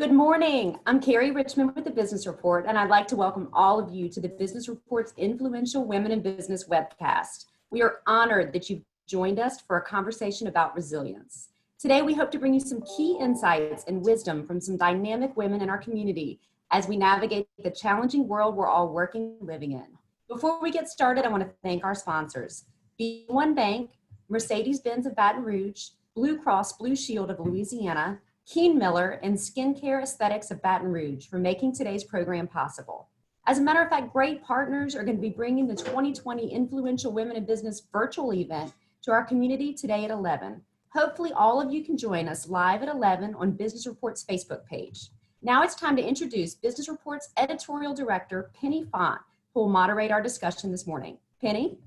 Good morning. I'm Carrie Richmond with the Business Report, and I'd like to welcome all of you to the Business Report's Influential Women in Business webcast. We are honored that you've joined us for a conversation about resilience. Today, we hope to bring you some key insights and wisdom from some dynamic women in our community as we navigate the challenging world we're all working and living in. Before we get started, I want to thank our sponsors, B1 Bank, Mercedes-Benz of Baton Rouge, Blue Cross Blue Shield of Louisiana, Keen Miller, and Skincare Aesthetics of Baton Rouge for making today's program possible. As a matter of fact, great partners are going to be bringing the 2020 Influential Women in Business virtual event to our community today at 11. Hopefully all of you can join us live at 11 on Business Report's Facebook page. Now it's time to introduce Business Report's editorial director, Penny Font, who will moderate our discussion this morning. Penny?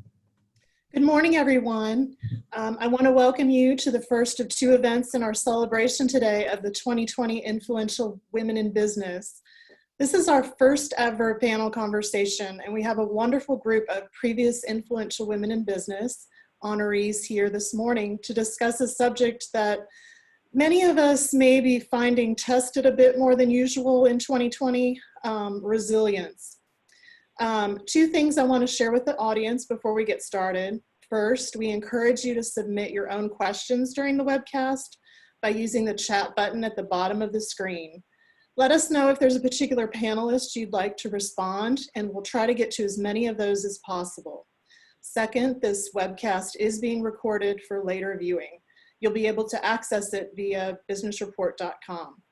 Good morning, everyone. I want to welcome you to the first of two events in our celebration today of the 2020 Influential Women in Business. This is our first ever panel conversation, and we have a wonderful group of previous influential women in business honorees here this morning to discuss a subject that many of us may be finding tested a bit more than usual in 2020, resilience. Two things I want to share with the audience before we get started. First, we encourage you to submit your own questions during the webcast by using the chat button at the bottom of the screen. Let us know if there's a particular panelist you'd like to respond, and we'll try to get to as many of those as possible. Second, this webcast is being recorded for later viewing. You'll be able to access it via businessreport.com.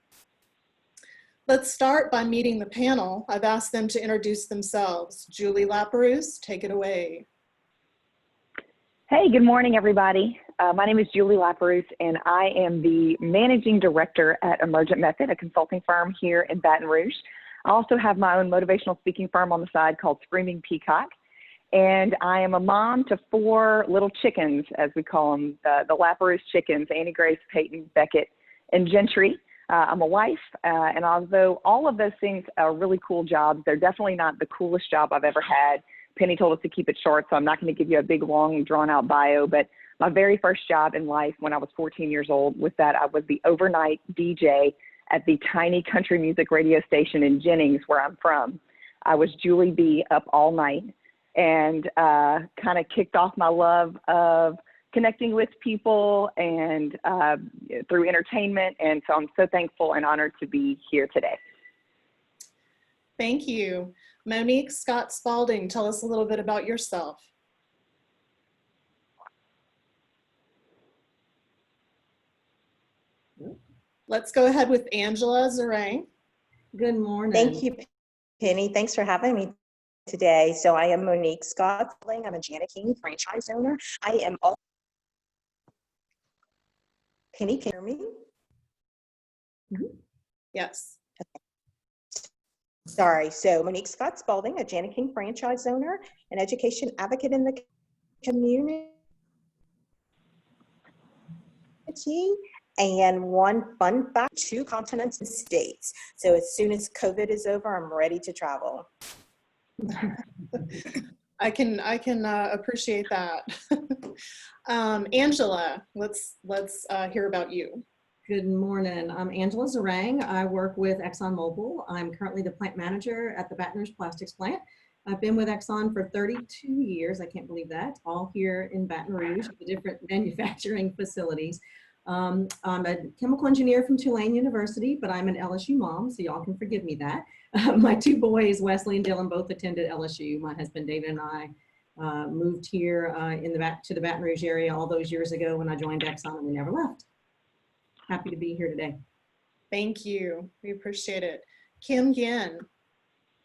Let's start by meeting the panel. I've asked them to introduce themselves. Julie Laparous, take it away. Hey, good morning, everybody. My name is Julie Laparous, and I am the Managing Director at Emergent Method, a consulting firm here in Baton Rouge. I also have my own motivational speaking firm on the side called Screaming Peacock, and I am a mom to 4 little chickens, as we call them, the Laparous chickens, Annie, Grace, Peyton, Beckett, and Gentry. I'm a wife, and although all of those things are really cool jobs, they're definitely not the coolest job I've ever had. Penny told us to keep it short, so I'm not going to give you a big, long, drawn-out bio, but my very first job in life when I was 14 years old was that I was the overnight DJ at the tiny country music radio station in Jennings, where I'm from. I was Julie B up all night and kind of kicked off my love of connecting with people and through entertainment. And so I'm so thankful and honored to be here today. Thank you. Monique Scott Spalding, tell us a little bit about yourself. Let's go ahead with Angela Zarang. Good morning. Thank you, Penny. Thanks for having me today. So I am Monique Scott Spalding. I'm a Jana King franchise owner. I am all Penny, can you hear me? Mm-hmm. Yes. Okay. Sorry. So Monique Scott Spalding, a Jana King franchise owner, an education advocate in the community. And one fun fact, 2 continents and states. So as soon as COVID is over, I'm ready to travel. I can appreciate that. Angela, let's hear about you. Good morning. I'm Angela Zarang. I work with ExxonMobil. I'm currently the plant manager at the Baton Rouge Plastics plant. I've been with Exxon for 32 years. I can't believe that. All here in Baton Rouge, the different manufacturing facilities. I'm a chemical engineer from Tulane University, but I'm an LSU mom, so y'all can forgive me that. My 2 boys, Wesley and Dylan, both attended LSU. My husband David and I moved here to the Baton Rouge area all those years ago when I joined Exxon, and we never left. Happy to be here today. Thank you. We appreciate it. Kim Ginn.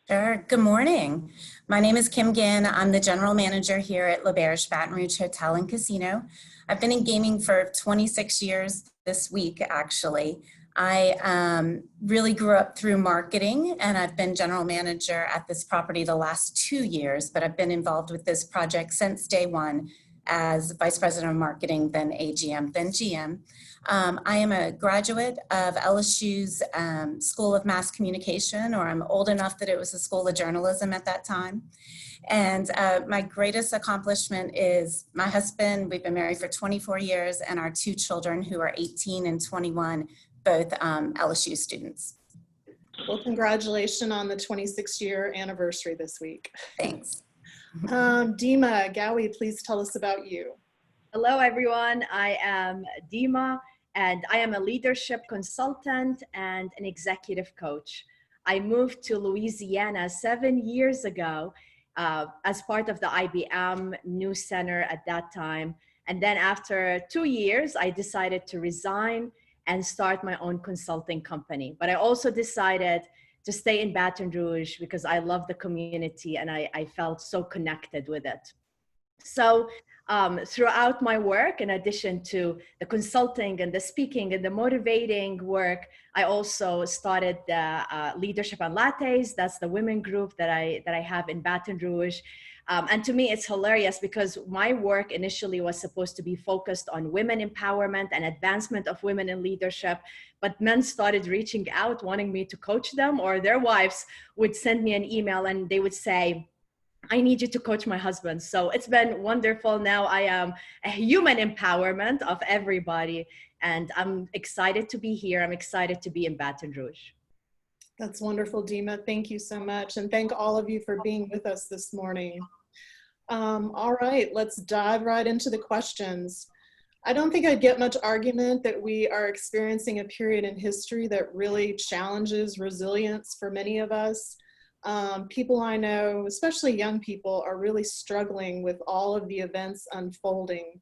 Sure. Good morning. My name is Kim Ginn. I'm the general manager here at Laparous Baton Rouge Hotel and Casino. I've been in gaming for 26 years this week, actually. I really grew up through marketing, and I've been general manager at this property the last 2 years, but I've been involved with this project since day one as vice president of marketing, then AGM, then GM. I am a graduate of LSU's School of Mass Communication, or I'm old enough that it was the School of Journalism at that time. And my greatest accomplishment is my husband. We've been married for 24 years, and our 2 children who are 18 and 21, both LSU students. Well, congratulations on the 26-year anniversary this week. Thanks. Dima Gowie, please tell us about you. Hello, everyone. I am Dima, and I am a leadership consultant and an executive coach. I moved to Louisiana 7 years ago as part of the IBM News Center at that time. And then after 2 years, I decided to resign and start my own consulting company. But I also decided to stay in Baton Rouge because I love the community and I felt so connected with it. So throughout my work, in addition to the consulting and the speaking and the motivating work, I also started the Leadership on Lattes. That's the women group that I have in Baton Rouge. And to me, it's hilarious because my work initially was supposed to be focused on women empowerment and advancement of women in leadership, but men started reaching out, wanting me to coach them, or their wives would send me an email and they would say, I need you to coach my husband. So it's been wonderful. Now I am a human empowerment of everybody, and I'm excited to be here. I'm excited to be in Baton Rouge. That's wonderful, Dima. Thank you so much. And thank all of you for being with us this morning. All right, let's dive right into the questions. I don't think I'd get much argument that we are experiencing a period in history that really challenges resilience for many of us. People I know, especially young people, are really struggling with all of the events unfolding.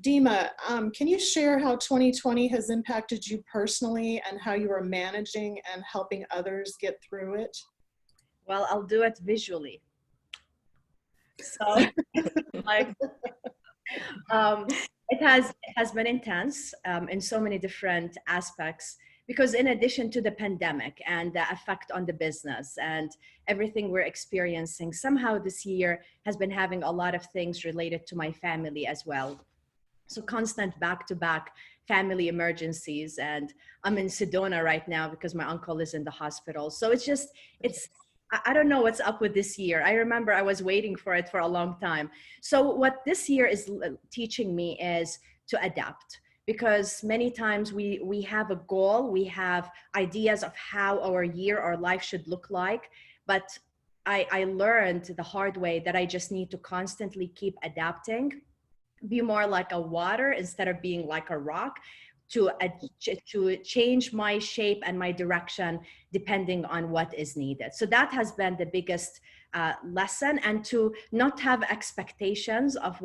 Dima, can you share how 2020 has impacted you personally and how you are managing and helping others get through it? Well, I'll do it visually. So like, it has been intense in so many different aspects, because in addition to the pandemic and the effect on the business and everything we're experiencing, somehow this year has been having a lot of things related to my family as well. So constant back-to-back family emergencies, and I'm in Sedona right now because my uncle is in the hospital. So I don't know what's up with this year. I remember I was waiting for it for a long time. So what this year is teaching me is to adapt, because many times we have a goal, we have ideas of how our year or life should look like, but I learned the hard way that I just need to constantly keep adapting, be more like a water instead of being like a rock, to change my shape and my direction depending on what is needed. So that has been the biggest lesson, and to not have expectations of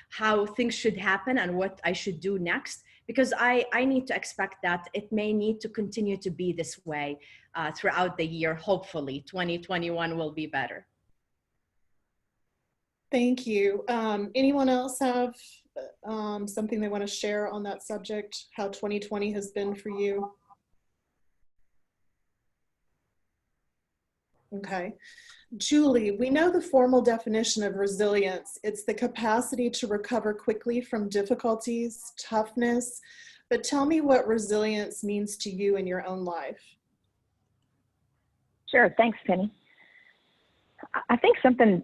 how things should happen and what I should do next, because I need to expect that it may need to continue to be this way throughout the year. Hopefully 2021 will be better. Thank you. Anyone else have something they want to share on that subject, how 2020 has been for you? Okay. Julie, we know the formal definition of resilience. It's the capacity to recover quickly from difficulties, toughness, but tell me what resilience means to you in your own life. Sure, thanks, Penny. I think something,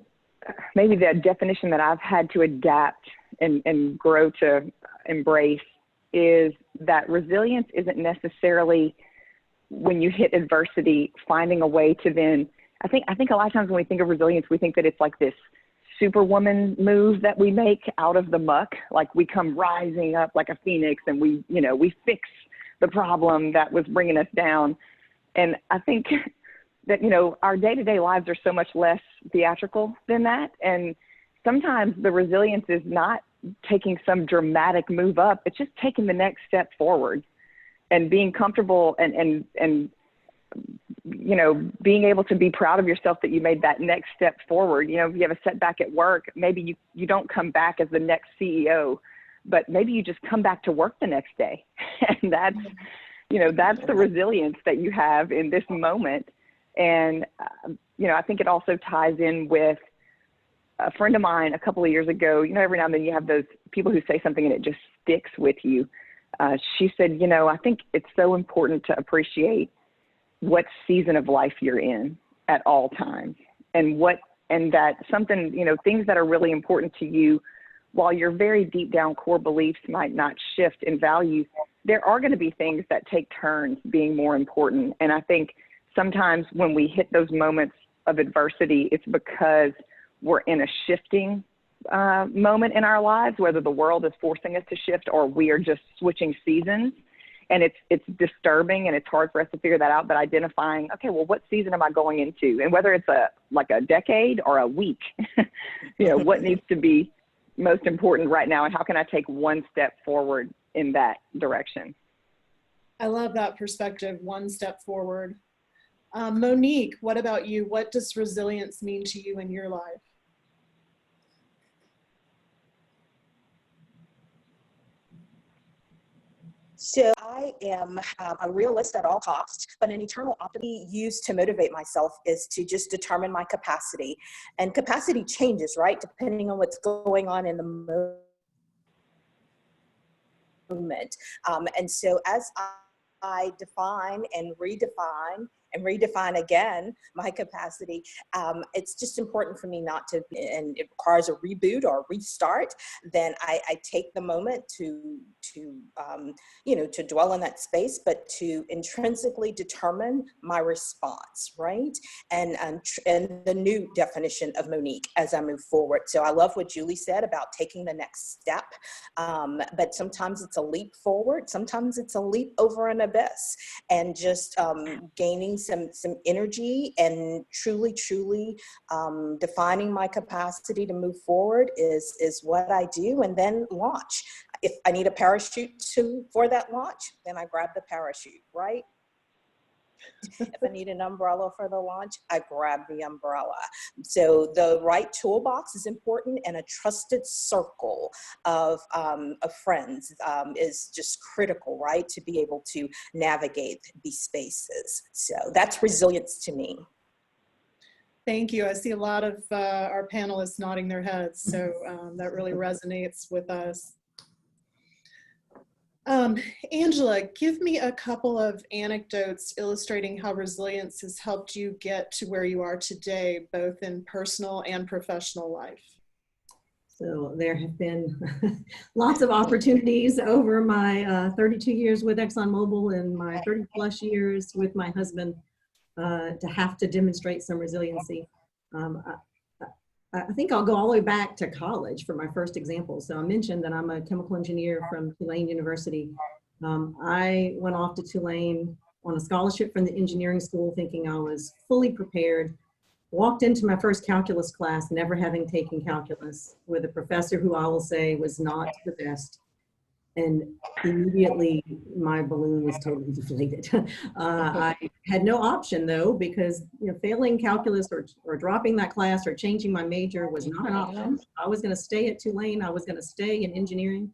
maybe the definition that I've had to adapt and grow to embrace is that resilience isn't necessarily, when you hit adversity, finding a way to then, I think a lot of times when we think of resilience, we think that it's like this superwoman move that we make out of the muck, like we come rising up like a phoenix and we fix the problem that was bringing us down. And I think that, our day-to-day lives are so much less theatrical than that. And sometimes the resilience is not taking some dramatic move up. It's just taking the next step forward and being comfortable and being able to be proud of yourself that you made that next step forward. If you have a setback at work, maybe you don't come back as the next CEO, but maybe you just come back to work the next day. And that's the resilience that you have in this moment. And, I think it also ties in with a friend of mine a couple of years ago. Every now and then you have those people who say something and it just sticks with you. She said, I think it's so important to appreciate what season of life you're in at all times, and that something, things that are really important to you, while your very deep down core beliefs might not shift in value, there are going to be things that take turns being more important. And I think sometimes when we hit those moments of adversity, it's because we're in a shifting moment in our lives, whether the world is forcing us to shift or we are just switching seasons. And it's disturbing, and it's hard for us to figure that out, but identifying, okay, well, what season am I going into? And whether it's like a decade or a week, what needs to be most important right now, and how can I take one step forward in that direction? I love that perspective, one step forward. Monique, what about you? What does resilience mean to you in your life? So I am a realist at all costs, but an eternal optimist used to motivate myself is to just determine my capacity. And capacity changes, right, depending on what's going on in the moment. And so as I define and redefine again my capacity, it's just important for me not to, and it requires a reboot or a restart. Then I take the moment to dwell in that space, but to intrinsically determine my response, right? And the new definition of Monique as I move forward. So I love what Julie said about taking the next step, but sometimes it's a leap forward, sometimes it's a leap over an abyss, and just gaining some energy and truly defining my capacity to move forward is what I do, and then launch. If I need a parachute for that launch, then I grab the parachute, right? If I need an umbrella for the launch, I grab the umbrella. So the right toolbox is important, and a trusted circle of friends is just critical, right? To be able to navigate these spaces. So that's resilience to me. Thank you. I see a lot of our panelists nodding their heads, so that really resonates with us. Angela, give me a couple of anecdotes illustrating how resilience has helped you get to where you are today, both in personal and professional life. So there have been lots of opportunities over my 32 years with ExxonMobil and my 30 plus years with my husband to have to demonstrate some resiliency. I think I'll go all the way back to college for my first example. So I mentioned that I'm a chemical engineer from Tulane University. I went off to Tulane on a scholarship from the engineering school thinking I was fully prepared. Walked into my first calculus class, never having taken calculus, with a professor who I will say was not the best. And immediately my balloon was totally deflated. I had no option though, because failing calculus or dropping that class or changing my major was not an option. I was gonna stay at Tulane, I was gonna stay in engineering.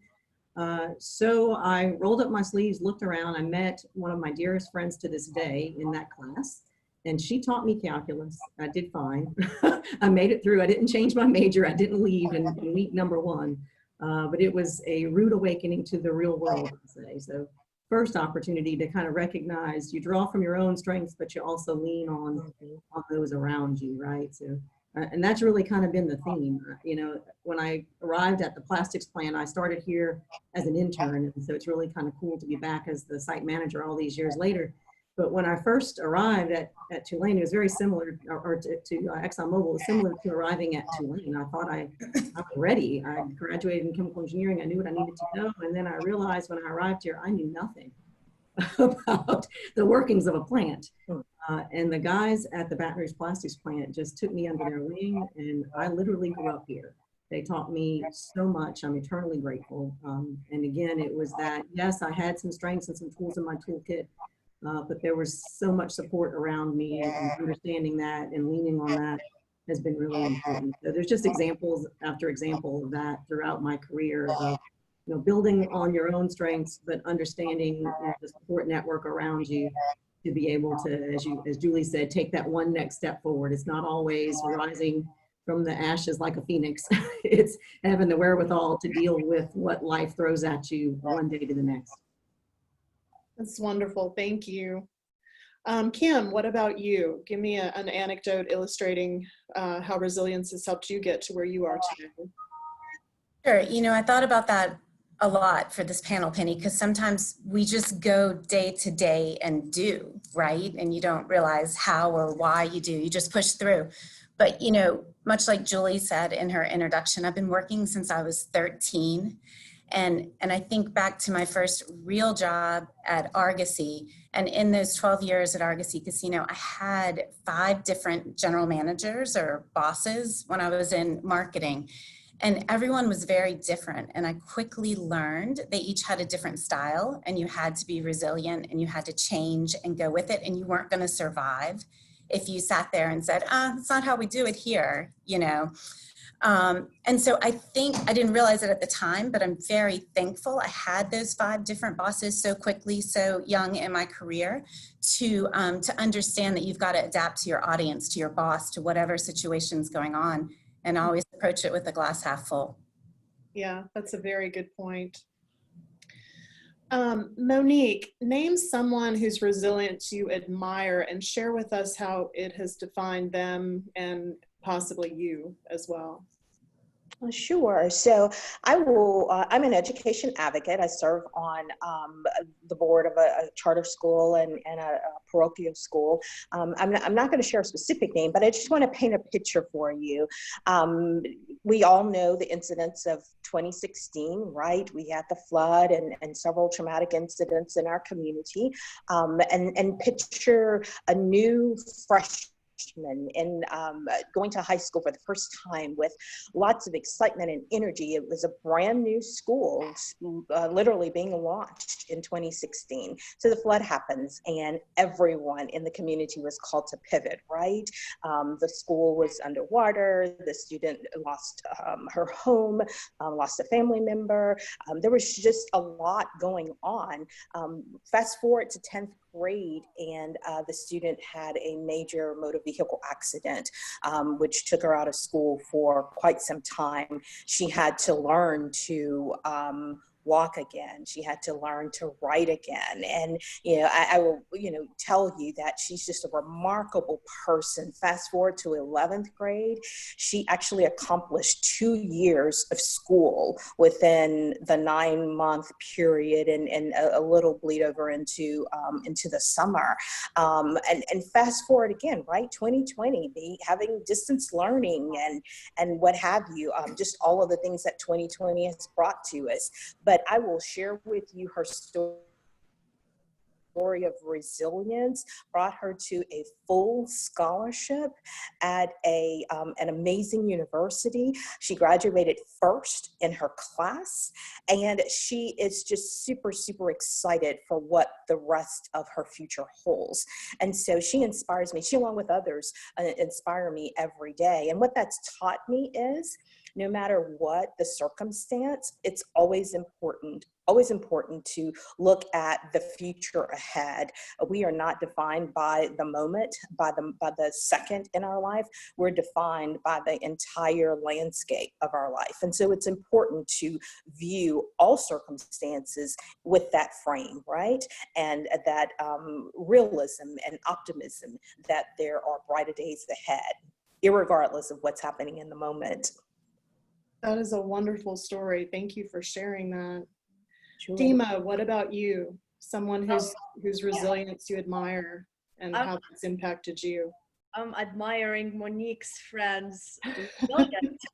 So I rolled up my sleeves, looked around, I met one of my dearest friends to this day in that class, and she taught me calculus. I did fine. I made it through, I didn't change my major, I didn't leave in week number one. But it was a rude awakening to the real world, I'd say. So first opportunity to kind of recognize you draw from your own strengths, but you also lean on those around you, right? So, and that's really kind of been the theme. When I arrived at the plastics plant, I started here as an intern. And so it's really kind of cool to be back as the site manager all these years later. But when I first arrived at Tulane, it was very similar, or to ExxonMobil, it was similar to arriving at Tulane. I thought I was ready. I graduated in chemical engineering. I knew what I needed to know. And then I realized when I arrived here, I knew nothing about the workings of a plant. And the guys at the Baton Rouge plastics plant just took me under their wing, and I literally grew up here. They taught me so much. I'm eternally grateful. And again, it was that, yes, I had some strengths and some tools in my toolkit, but there was so much support around me, and understanding that and leaning on that has been really important. So there's just examples after example of that throughout my career of building on your own strengths, but understanding the support network around you to be able to, as Julie said, take that one next step forward. It's not always rising from the ashes like a phoenix. It's having the wherewithal to deal with what life throws at you one day to the next. That's wonderful. Thank you. Kim, what about you? Give me an anecdote illustrating how resilience has helped you get to where you are today. Sure. I thought about that a lot for this panel, Penny, because sometimes we just go day to day and do, right? And you don't realize how or why you do, you just push through. But, you know, much like Julie said in her introduction, I've been working since I was 13. And I think back to my first real job at Argosy. And in those 12 years at Argosy Casino, I had 5 different general managers or bosses when I was in marketing. And everyone was very different. And I quickly learned they each had a different style, and you had to be resilient and you had to change and go with it. And you weren't going to survive if you sat there and said, that's not how we do it here, you know. And so I think I didn't realize it at the time, but I'm very thankful I had those 5 different bosses so quickly, so young in my career, to understand that you've got to adapt to your audience, to your boss, to whatever situation's going on, and always approach it with a glass half full. Yeah, that's a very good point. Monique, name someone whose resilience you admire and share with us how it has defined them and possibly you as well. Sure. So I'm an education advocate. I serve on the board of a charter school and a parochial school. I'm not going to share a specific name, but I just want to paint a picture for you. We all know the incidents of 2016, right? We had the flood and several traumatic incidents in our community, and picture a new, fresh and going to high school for the first time with lots of excitement and energy. It was a brand new school, literally being launched in 2016. So the flood happens and everyone in the community was called to pivot, right? The school was underwater, the student lost her home, lost a family member. There was just a lot going on. Fast forward to 10th grade, and the student had a major motor vehicle accident, which took her out of school for quite some time. She had to learn to walk again. She had to learn to write again. And, you know, I will, you know, tell you that she's just a remarkable person. Fast forward to 11th grade, she actually accomplished 2 years of school within the 9-month period, and a little bleed over into the summer. And fast forward again, right? 2020, having distance learning and what have you, just all of the things that 2020 has brought to us. But I will share with you her story of resilience, brought her to a full scholarship at an amazing university. She graduated first in her class, and she is just super, super excited for what the rest of her future holds. And so she inspires me. She, along with others, inspire me every day. And what that's taught me is, no matter what the circumstance, it's always important to look at the future ahead. We are not defined by the moment, by the second in our life. We're defined by the entire landscape of our life. And so it's important to view all circumstances with that frame, right? And that realism and optimism that there are brighter days ahead, irregardless of what's happening in the moment. That is a wonderful story. Thank you for sharing that. Sure. Dima, what about you? Someone whose resilience you admire and how that's impacted you. I'm admiring Monique's friends' resilience.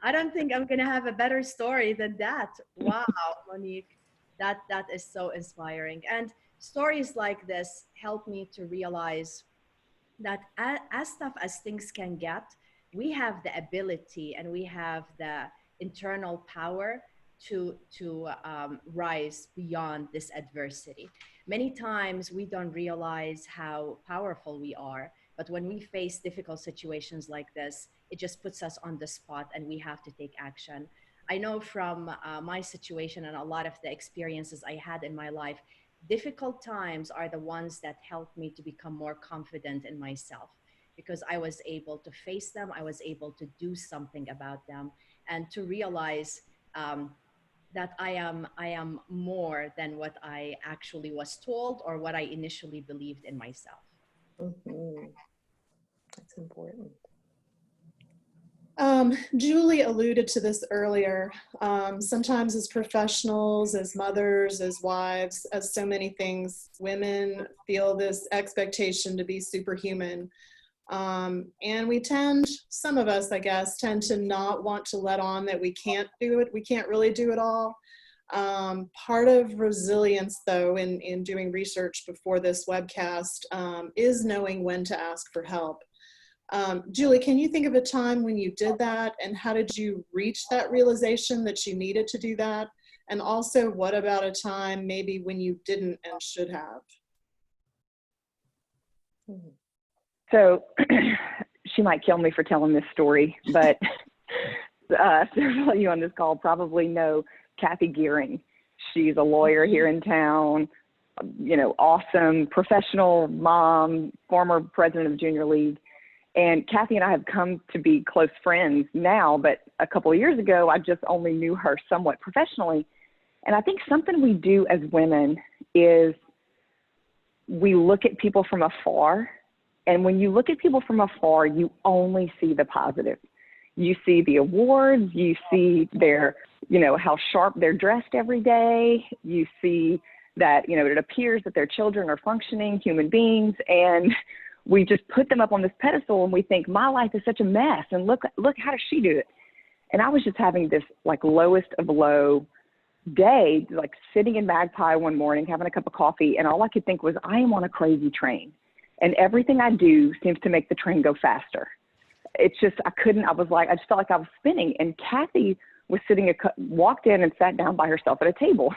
I don't think I'm gonna have a better story than that. Wow, Monique, that is so inspiring. And stories like this help me to realize that as tough as things can get, we have the ability and we have the internal power to rise beyond this adversity. Many times we don't realize how powerful we are, but when we face difficult situations like this, it just puts us on the spot and we have to take action. I know from my situation and a lot of the experiences I had in my life, difficult times are the ones that helped me to become more confident in myself, because I was able to face them, I was able to do something about them, and to realize that I am more than what I actually was told or what I initially believed in myself. Mm-hmm. That's important. Julie alluded to this earlier. Sometimes as professionals, as mothers, as wives, as so many things, women feel this expectation to be superhuman. And we tend, some of us, I guess, tend to not want to let on that we can't do it. We can't really do it all. Part of resilience, though, in doing research before this webcast, is knowing when to ask for help. Julie, can you think of a time when you did that, and how did you reach that realization that you needed to do that? And also, what about a time maybe when you didn't and should have? So she might kill me for telling this story, but several of you on this call probably know Kathy Gearing. She's a lawyer here in town, you know, awesome professional mom, former president of Junior League. And Kathy and I have come to be close friends now, but a couple of years ago, I just only knew her somewhat professionally. And I think something we do as women is we look at people from afar. And when you look at people from afar, you only see the positive. You see the awards, you see their, you know, how sharp they're dressed every day. You see that, you know, it appears that their children are functioning human beings, and we just put them up on this pedestal and we think, my life is such a mess, and look, how does she do it? And I was just having this like lowest of low day, like sitting in Magpie one morning, having a cup of coffee, and all I could think was, I am on a crazy train, and everything I do seems to make the train go faster. It's just, I just felt like I was spinning. And Kathy was walked in and sat down by herself at a table.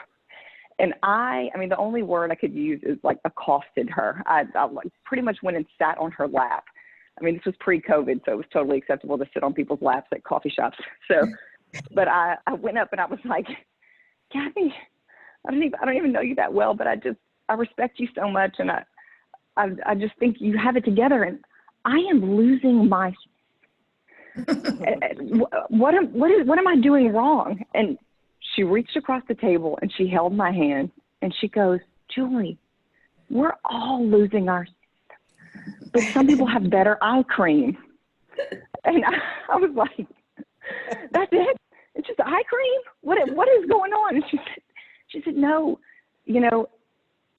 And I mean, the only word I could use is like accosted her. I like pretty much went and sat on her lap. I mean, this was pre-COVID, so it was totally acceptable to sit on people's laps at coffee shops. So, but I went up and I was like, Kathy, I don't even know you that well, but I respect you so much. And I just think you have it together, and I am losing my, what am I doing wrong? And she reached across the table and she held my hand and she goes, Julie, we're all losing our, but some people have better eye cream. And I was like, that's it? It's just eye cream? What is going on? And she said, no, you know,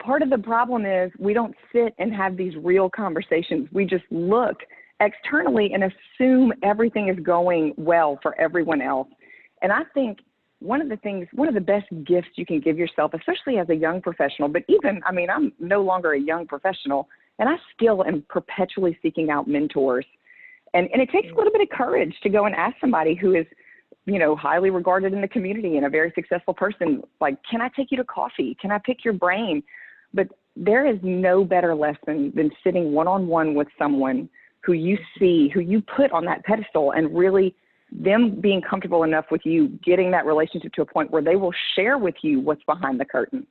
part of the problem is we don't sit and have these real conversations. We just look externally and assume everything is going well for everyone else. And I think one of the best gifts you can give yourself, especially as a young professional, but even, I mean, I'm no longer a young professional, and I still am perpetually seeking out mentors. And it takes a little bit of courage to go and ask somebody who is, you know, highly regarded in the community and a very successful person, like, can I take you to coffee? Can I pick your brain? But there is no better lesson than sitting one-on-one with someone who you see, who you put on that pedestal, and really them being comfortable enough with you, getting that relationship to a point where they will share with you what's behind the curtain.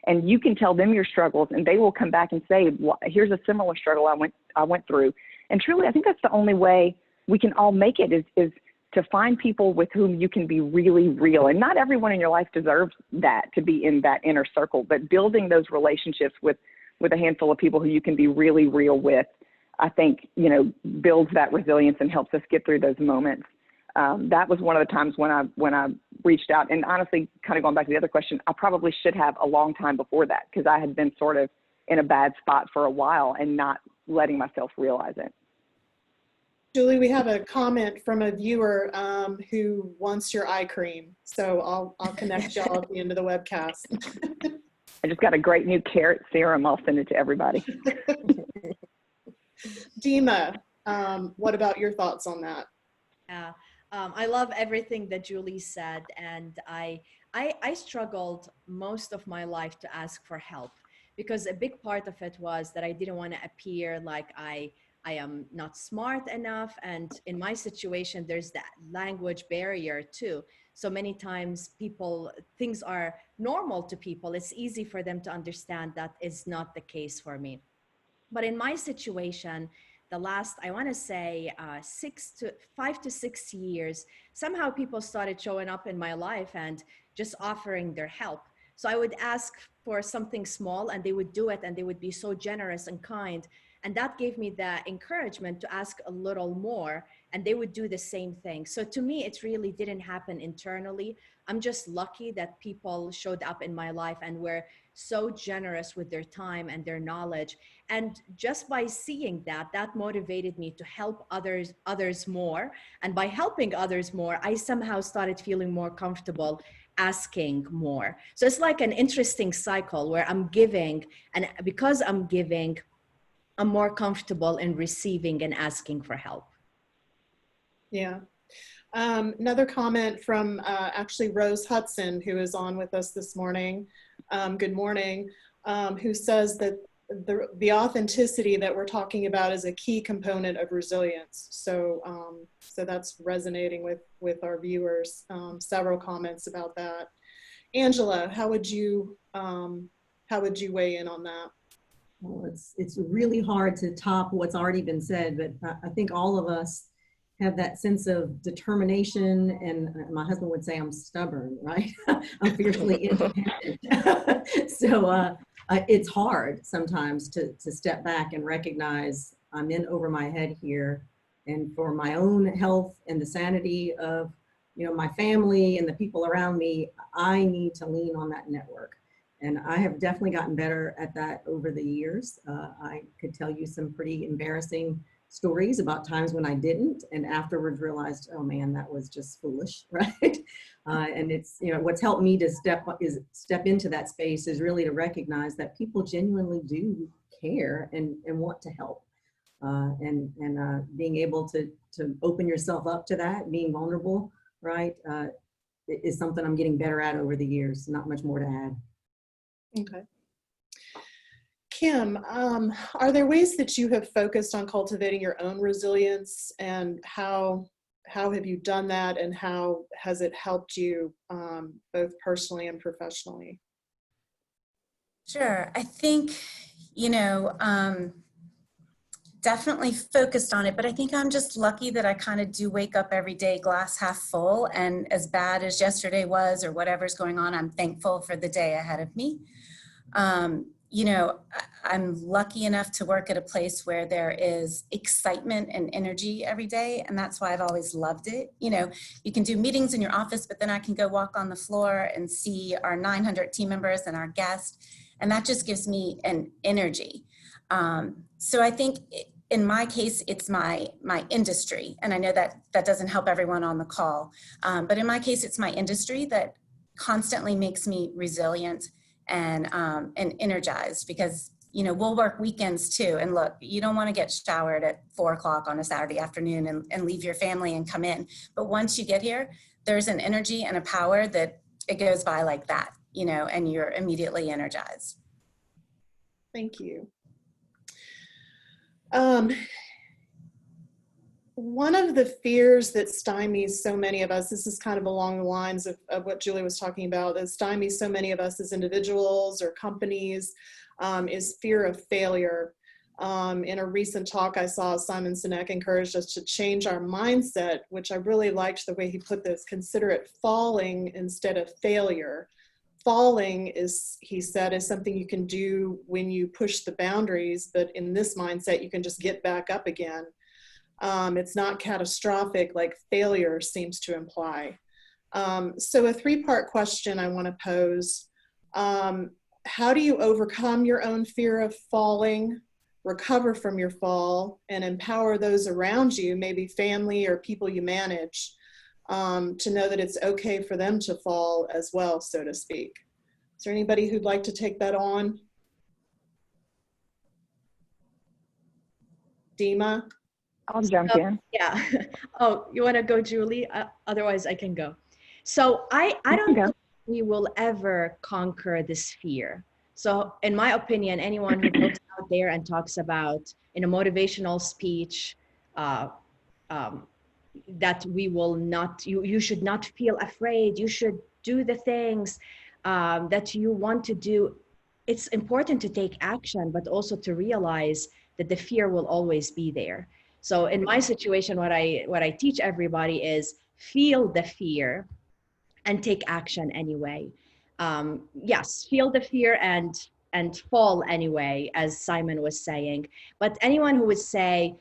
And you can tell them your struggles, and they will come back and say, well, here's a similar struggle I went through. And truly, I think that's the only way we can all make it is to find people with whom you can be really real. And not everyone in your life deserves that, to be in that inner circle, but building those relationships with a handful of people who you can be really real with, I think, you know, builds that resilience and helps us get through those moments. That was one of the times when I reached out. And honestly, kind of going back to the other question, I probably should have a long time before that, because I had been sort of in a bad spot for a while and not letting myself realize it. Julie, we have a comment from a viewer who wants your eye cream. So I'll connect y'all at the end of the webcast. I just got a great new carrot serum. I'll send it to everybody. Dima, what about your thoughts on that? Yeah, I love everything that Julie said, and I struggled most of my life to ask for help, because a big part of it was that I didn't want to appear like I am not smart enough, and in my situation there's that language barrier too. So many times things are normal to people. It's easy for them to understand that is not the case for me. But in my situation, the last, I want to say 5 to 6 years, somehow people started showing up in my life and just offering their help. So I would ask for something small and they would do it and they would be so generous and kind. And that gave me the encouragement to ask a little more, and they would do the same thing. So to me, it really didn't happen internally. I'm just lucky that people showed up in my life and were so generous with their time and their knowledge. And just by seeing that, that motivated me to help others more. And by helping others more, I somehow started feeling more comfortable asking more. So it's like an interesting cycle where I'm giving, and because I'm giving, I'm more comfortable in receiving and asking for help. Yeah. Another comment from actually Rose Hudson, who is on with us this morning. Good morning. Who says that the authenticity that we're talking about is a key component of resilience. So, so that's resonating with our viewers. Several comments about that. Angela, how would you weigh in on that? Well, it's really hard to top what's already been said, but I think all of us have that sense of determination, and my husband would say I'm stubborn, right? I'm fiercely independent. So it's hard sometimes to step back and recognize I'm in over my head here, and for my own health and the sanity of, you know, my family and the people around me, I need to lean on that network. And I have definitely gotten better at that over the years. I could tell you some pretty embarrassing stories about times when I didn't, and afterwards realized, oh man, that was just foolish, right? And it's, you know, what's helped me to step into that space is really to recognize that people genuinely do care and want to help. And being able to open yourself up to that, being vulnerable, right, is something I'm getting better at over the years. Not much more to add. Okay. Kim, are there ways that you have focused on cultivating your own resilience, and how have you done that, and how has it helped you both personally and professionally? Sure. I think, you know, definitely focused on it, but I think I'm just lucky that I kind of do wake up every day glass half full, and as bad as yesterday was or whatever's going on, I'm thankful for the day ahead of me. You know, I'm lucky enough to work at a place where there is excitement and energy every day, and that's why I've always loved it. You know, you can do meetings in your office, but then I can go walk on the floor and see our 900 team members and our guests, and that just gives me an energy. So I think in my case, it's my industry, and I know that that doesn't help everyone on the call, but in my case, it's my industry that constantly makes me resilient and energized, because, you know, we'll work weekends too. And look, you don't want to get showered at 4 o'clock on a Saturday afternoon and leave your family and come in. But once you get here, there's an energy and a power that it goes by like that, you know, and you're immediately energized. Thank you. One of the fears that stymies so many of us, this is kind of along the lines of what Julie was talking about, that stymies so many of us as individuals or companies, is fear of failure. In a recent talk I saw, Simon Sinek encouraged us to change our mindset, which I really liked the way he put this: consider it falling instead of failure. Falling is, he said, is something you can do when you push the boundaries, but in this mindset, you can just get back up again. It's not catastrophic like failure seems to imply. So a 3-part question I want to pose. How do you overcome your own fear of falling, recover from your fall, and empower those around you, maybe family or people you manage, to know that it's okay for them to fall as well, so to speak? Is there anybody who'd like to take that on? Dima? I'll jump in. Yeah. Oh, you want to go, Julie? Otherwise, I can go. So I don't think we will ever conquer this fear. So in my opinion, anyone who goes out there and talks about in a motivational speech that we will not, you should not feel afraid, you should do the things that you want to do. It's important to take action, but also to realize that the fear will always be there. So in my situation, what I teach everybody is feel the fear and take action anyway. yes, feel the fear and fall anyway, as Simon was saying. But anyone who would say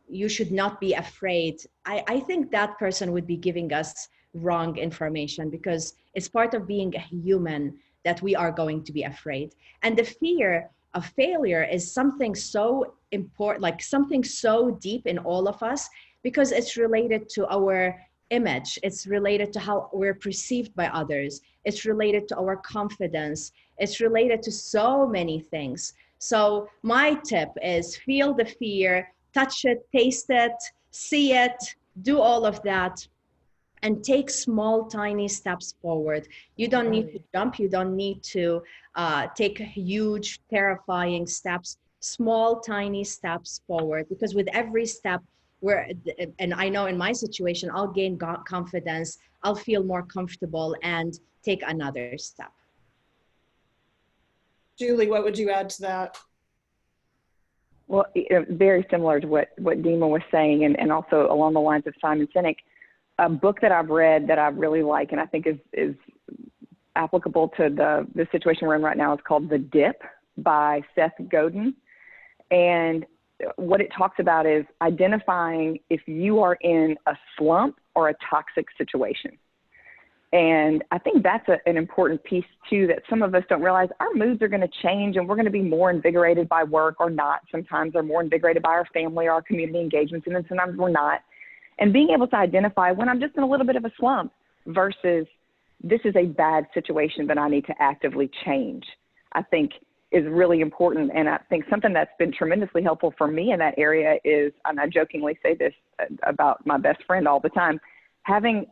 you should not be afraid, I think that person would be giving us wrong information, because it's part of being a human that we are going to be afraid. And the fear of failure is something so important, like something so deep in all of us, because it's related to our image. It's related to how we're perceived by others. It's related to our confidence. It's related to so many things. So my tip is feel the fear, touch it, taste it, see it, do all of that, and take small, tiny steps forward. You don't need to jump. You don't need to take huge, terrifying steps. Small, tiny steps forward, because with every step, and I know in my situation, I'll gain confidence, I'll feel more comfortable, and take another step. Julie, what would you add to that? Well, very similar to what Dima was saying, and also along the lines of Simon Sinek. A book that I've read that I really like and I think is applicable to the situation we're in right now is called The Dip by Seth Godin. And what it talks about is identifying if you are in a slump or a toxic situation. And I think that's an important piece too, that some of us don't realize. Our moods are going to change, and we're going to be more invigorated by work or not. Sometimes we're more invigorated by our family or our community engagements, and then sometimes we're not. And being able to identify when I'm just in a little bit of a slump versus this is a bad situation that I need to actively change, I think is really important. And I think something that's been tremendously helpful for me in that area is, and I jokingly say this about my best friend all the time, having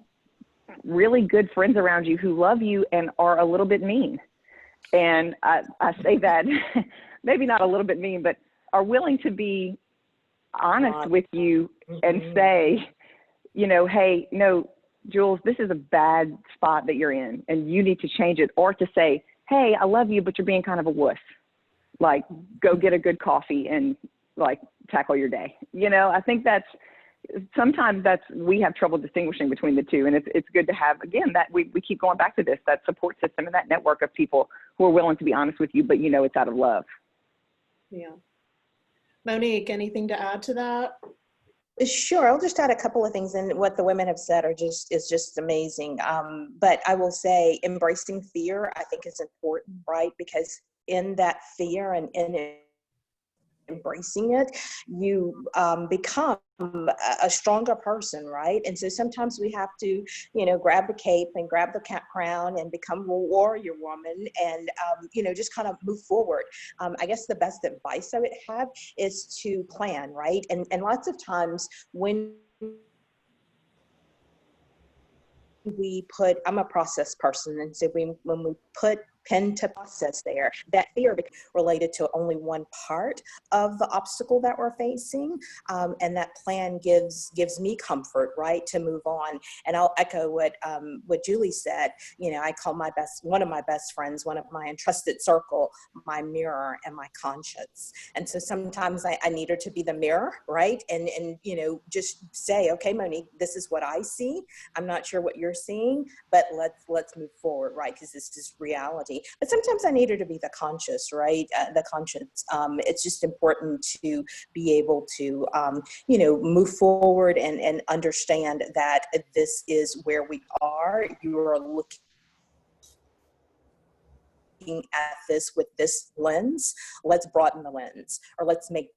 really good friends around you who love you and are a little bit mean. And I say that maybe not a little bit mean, but are willing to be honest with you and say, you know, hey, no, Jules, this is a bad spot that you're in and you need to change it. Or to say, hey, I love you, but you're being kind of a wuss. Like, go get a good coffee and like tackle your day. You know, I think sometimes we have trouble distinguishing between the two. And it's good to have, again, that we keep going back to this, that support system and that network of people who are willing to be honest with you, but you know, it's out of love. Yeah. Monique, anything to add to that? Sure, I'll just add a couple of things, and what the women have said is just amazing. But I will say embracing fear, I think, is important, right? Because in that fear and in embracing it, you become a stronger person, right? And so sometimes we have to, you know, grab the cape and grab the crown and become a warrior woman and, you know, just kind of move forward. I guess the best advice I would have is to plan, right? And lots of times when I'm a process person, and so when we put pen to process there, that fear related to only one part of the obstacle that we're facing, and that plan gives me comfort, right, to move on. And I'll echo what Julie said. You know, I call one of my best friends, one of my entrusted circle, my mirror and my conscience. And so sometimes I need her to be the mirror, right, and you know, just say, okay, Monique, this is what I see. I'm not sure what you're seeing, but let's move forward, right, because this is reality. But sometimes I need her to be the conscious, right? The conscience. It's just important to be able to, you know, move forward and understand that this is where we are. You are looking at this with this lens. Let's broaden the lens, or let's make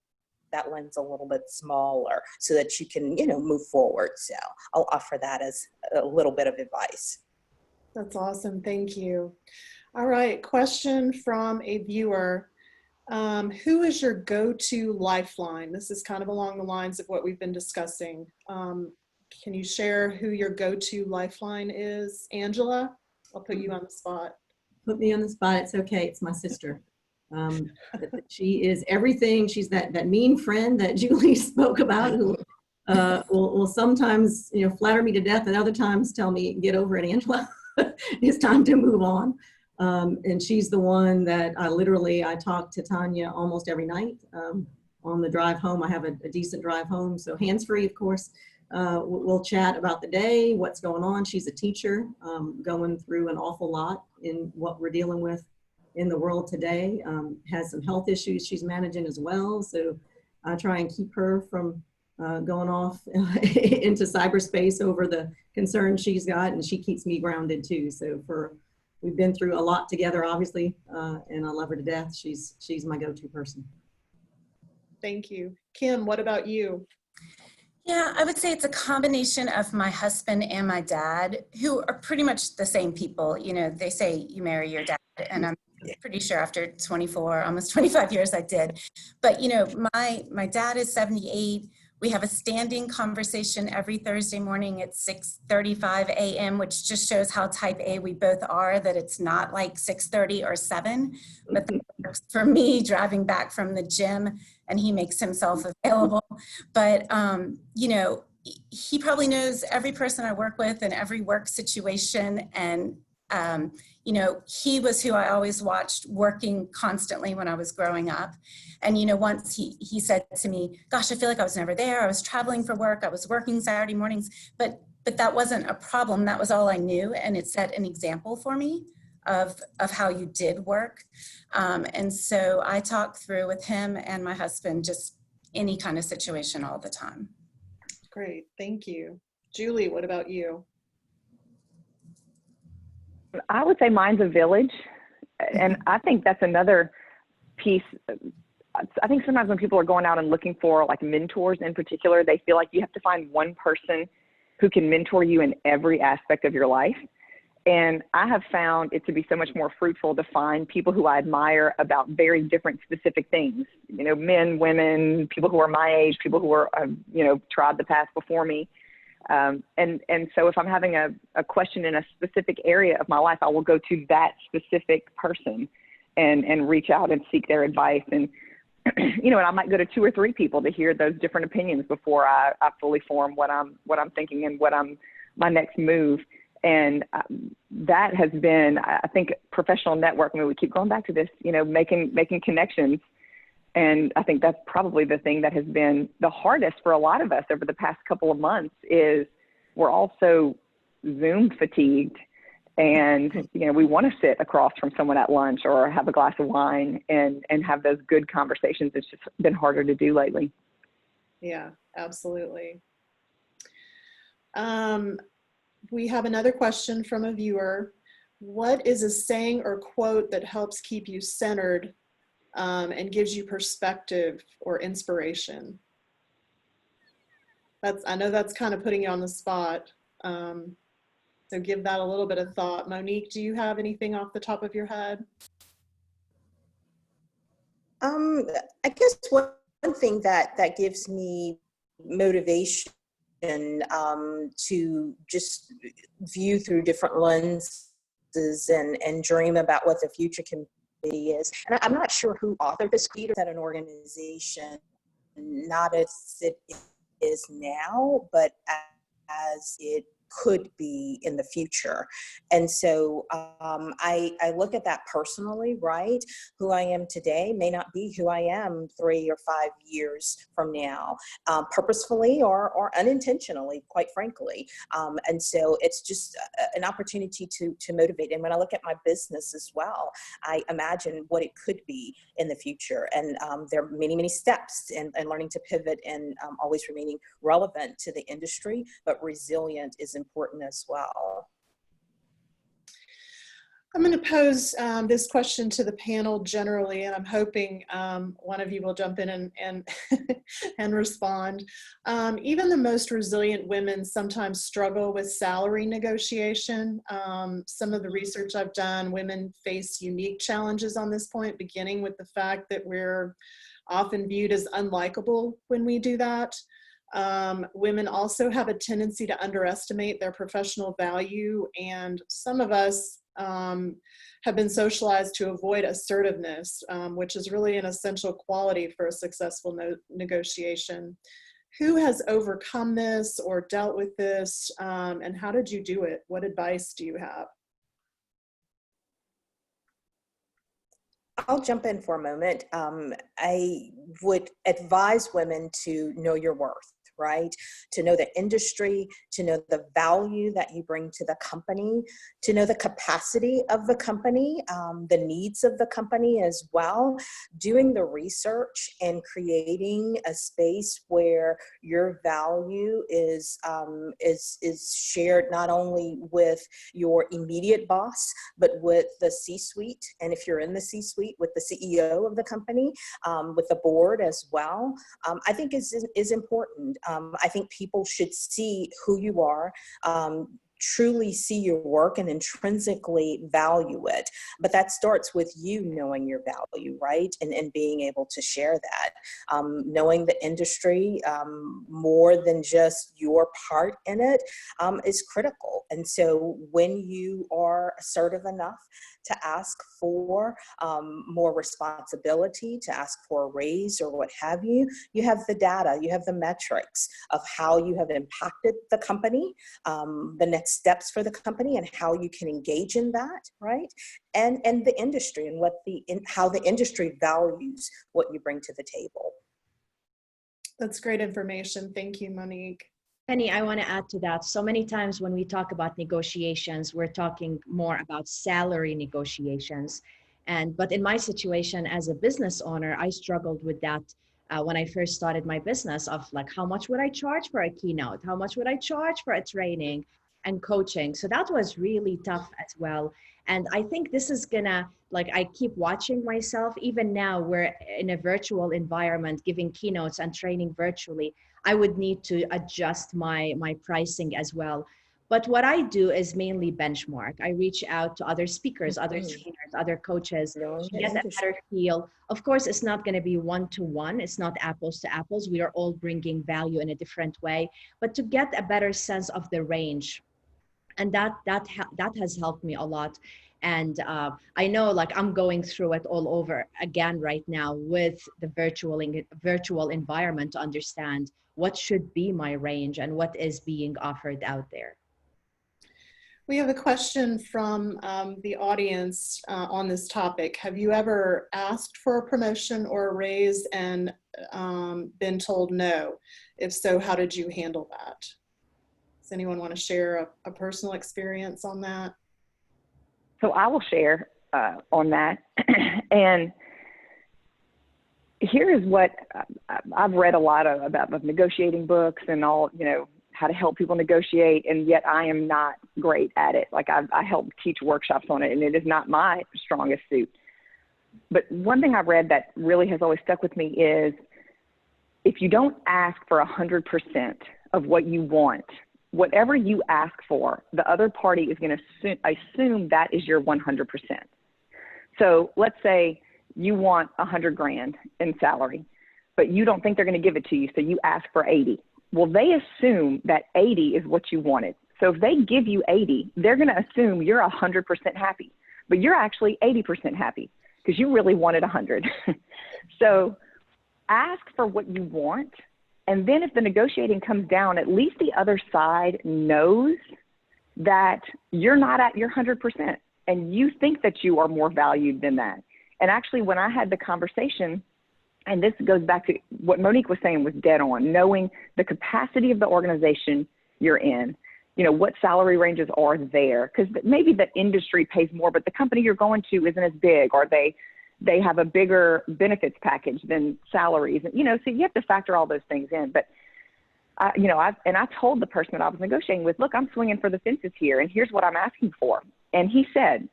that lens a little bit smaller so that you can, you know, move forward. So I'll offer that as a little bit of advice. That's awesome. Thank you. All right, question from a viewer. Who is your go-to lifeline? This is kind of along the lines of what we've been discussing. Can you share who your go-to lifeline is? Angela, I'll put you on the spot. Put me on the spot. It's okay. It's my sister. She is everything. She's that mean friend that Julie spoke about, who will sometimes, you know, flatter me to death, and other times tell me, get over it, Angela. It's time to move on. And she's the one that I talk to Tanya almost every night. On the drive home, I have a decent drive home, so hands-free, of course. We'll chat about the day, what's going on. She's a teacher, going through an awful lot in what we're dealing with in the world today. Has some health issues she's managing as well. So I try and keep her from going off into cyberspace over the concerns she's got, and she keeps me grounded too. So we've been through a lot together, obviously, and I love her to death. She's my go-to person. Thank you. Kim, what about you? Yeah, I would say it's a combination of my husband and my dad, who are pretty much the same people. You know, they say you marry your dad, and I'm pretty sure after 24, almost 25 years, I did. But, you know, my dad is 78. We have a standing conversation every Thursday morning at 6:35 a.m., which just shows how type A we both are, that it's not like 6:30 or 7, but that works for me driving back from the gym, and he makes himself available. But, you know, he probably knows every person I work with and every work situation. And, you know, he was who I always watched working constantly when I was growing up. And, you know, once he said to me, gosh, I feel like I was never there. I was traveling for work. I was working Saturday mornings, but that wasn't a problem. That was all I knew. And it set an example for me of how you did work. And so I talk through with him and my husband, just any kind of situation all the time. Great, thank you. Julie, what about you? I would say mine's a village. And I think that's another piece. I think sometimes when people are going out and looking for like mentors in particular, they feel like you have to find one person who can mentor you in every aspect of your life. And I have found it to be so much more fruitful to find people who I admire about very different specific things, you know, men, women, people who are my age, people who are, you know, trod the path before me. And so if I'm having a question in a specific area of my life, I will go to that specific person and reach out and seek their advice. And, you know, and I might go to 2 or 3 people to hear those different opinions before I fully form what I'm thinking and my next move. And that has been, I think, professional networking. We keep going back to this, you know, making connections. And I think that's probably the thing that has been the hardest for a lot of us over the past couple of months is we're also Zoom fatigued. And, you know, we want to sit across from someone at lunch or have a glass of wine and have those good conversations. It's just been harder to do lately. Yeah, absolutely. We have another question from a viewer. What is a saying or quote that helps keep you centered and gives you perspective or inspiration? I know that's kind of putting you on the spot. So give that a little bit of thought. Monique, do you have anything off the top of your head? I guess one thing that gives me motivation to just view through different lenses and dream about what the future can be is. And I'm not sure who authored this tweet at an organization, not as it is now, but as it could be in the future. And so I look at that personally, right? Who I am today may not be who I am 3 or 5 years from now, purposefully or unintentionally, quite frankly. And so it's just an opportunity to motivate. And when I look at my business as well, I imagine what it could be in the future. And there are many, many steps in learning to pivot and always remaining relevant to the industry, but resilient is important as well. I'm going to pose this question to the panel generally, and I'm hoping one of you will jump in and and respond. Even the most resilient women sometimes struggle with salary negotiation. Some of the research I've done, women face unique challenges on this point, beginning with the fact that we're often viewed as unlikable when we do that. Women also have a tendency to underestimate their professional value, and some of us have been socialized to avoid assertiveness, which is really an essential quality for a successful negotiation. Who has overcome this or dealt with this, and how did you do it? What advice do you have? I'll jump in for a moment. I would advise women to know your worth, right? To know the industry, to know the value that you bring to the company, to know the capacity of the company, the needs of the company as well, doing the research and creating a space where your value is shared not only with your immediate boss, but with the C-suite. And if you're in the C-suite, with the CEO of the company, with the board as well, I think is important. I think people should see who you are, truly see your work and intrinsically value it. But that starts with you knowing your value, right? And being able to share that. Knowing the industry more than just your part in it is critical. And so when you are assertive enough to ask for more responsibility, to ask for a raise or what have you, you have the data, you have the metrics of how you have impacted the company, the next steps for the company, and how you can engage in that, right? And the industry and how the industry values what you bring to the table. That's great information. Thank you, Monique. Penny, I want to add to that. So many times when we talk about negotiations, we're talking more about salary negotiations. But in my situation as a business owner, I struggled with that when I first started my business, of like, how much would I charge for a keynote? How much would I charge for a training and coaching? So that was really tough as well. And I think this is gonna, like, I keep watching myself. Even now, we're in a virtual environment, giving keynotes and training virtually. I would need to adjust my pricing as well. But what I do is mainly benchmark. I reach out to other speakers, other trainers, other coaches to get a better feel. Of course, it's not going to be one-to-one. It's not apples to apples. We are all bringing value in a different way, but to get a better sense of the range. And that has helped me a lot. And I know, like, I'm going through it all over again right now with the virtual environment to understand what should be my range and what is being offered out there. We have a question from the audience on this topic. Have you ever asked for a promotion or a raise and been told no? If so, how did you handle that? Does anyone want to share a personal experience on that? So I will share on that. And here is what I've read a lot about negotiating books and all, how to help people negotiate, and yet I am not great at it. Like I help teach workshops on it, and it is not my strongest suit. But one thing I read that really has always stuck with me is, if you don't ask for 100% of what you want, whatever you ask for, the other party is going to assume that is your 100%. So let's say you want $100,000 in salary, but you don't think they're going to give it to you, so you ask for 80. Well, they assume that 80 is what you wanted. So if they give you 80, they're going to assume you're 100% happy, but you're actually 80% happy because you really wanted 100. So ask for what you want. And then if the negotiating comes down, at least the other side knows that you're not at your 100% and you think that you are more valued than that. And actually, when I had the conversation, and this goes back to what Monique was saying, was dead on, knowing the capacity of the organization you're in, what salary ranges are there, because maybe the industry pays more, but the company you're going to isn't as big, or they have a bigger benefits package than salaries. And, so you have to factor all those things in. But, I told the person that I was negotiating with, look, I'm swinging for the fences here, and here's what I'm asking for. And he said,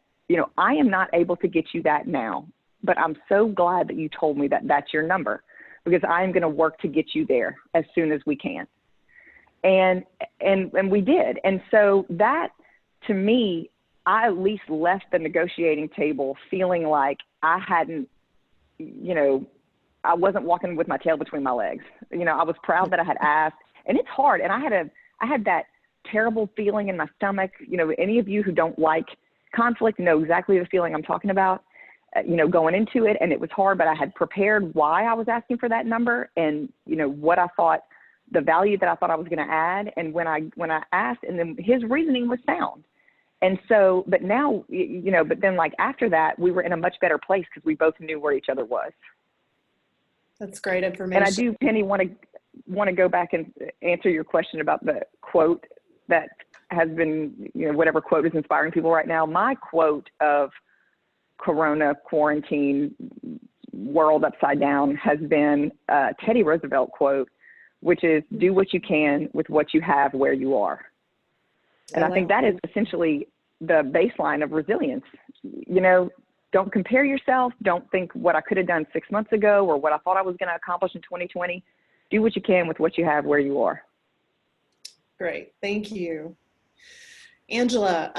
I am not able to get you that now, but I'm so glad that you told me that that's your number, because I'm going to work to get you there as soon as we can. And we did. And so that, to me, I at least left the negotiating table feeling like I hadn't, I wasn't walking with my tail between my legs. I was proud that I had asked, and it's hard. And I had that terrible feeling in my stomach. Any of you who don't like conflict know exactly the feeling I'm talking about, going into it. And it was hard, but I had prepared why I was asking for that number and, what I thought, the value that I thought I was going to add. And when I asked, and then his reasoning was sound. And so, but now, but then like after that, we were in a much better place because we both knew where each other was. That's great information. And I do, Penny, want want to go back and answer your question about the quote that has been, whatever quote is inspiring people right now. My quote of Corona quarantine world upside down has been a Teddy Roosevelt quote, which is, do what you can with what you have where you are. And I think that is essentially the baseline of resilience. Don't compare yourself. Don't think what I could have done 6 months ago or what I thought I was going to accomplish in 2020. Do what you can with what you have where you are. Great, thank you. Angela,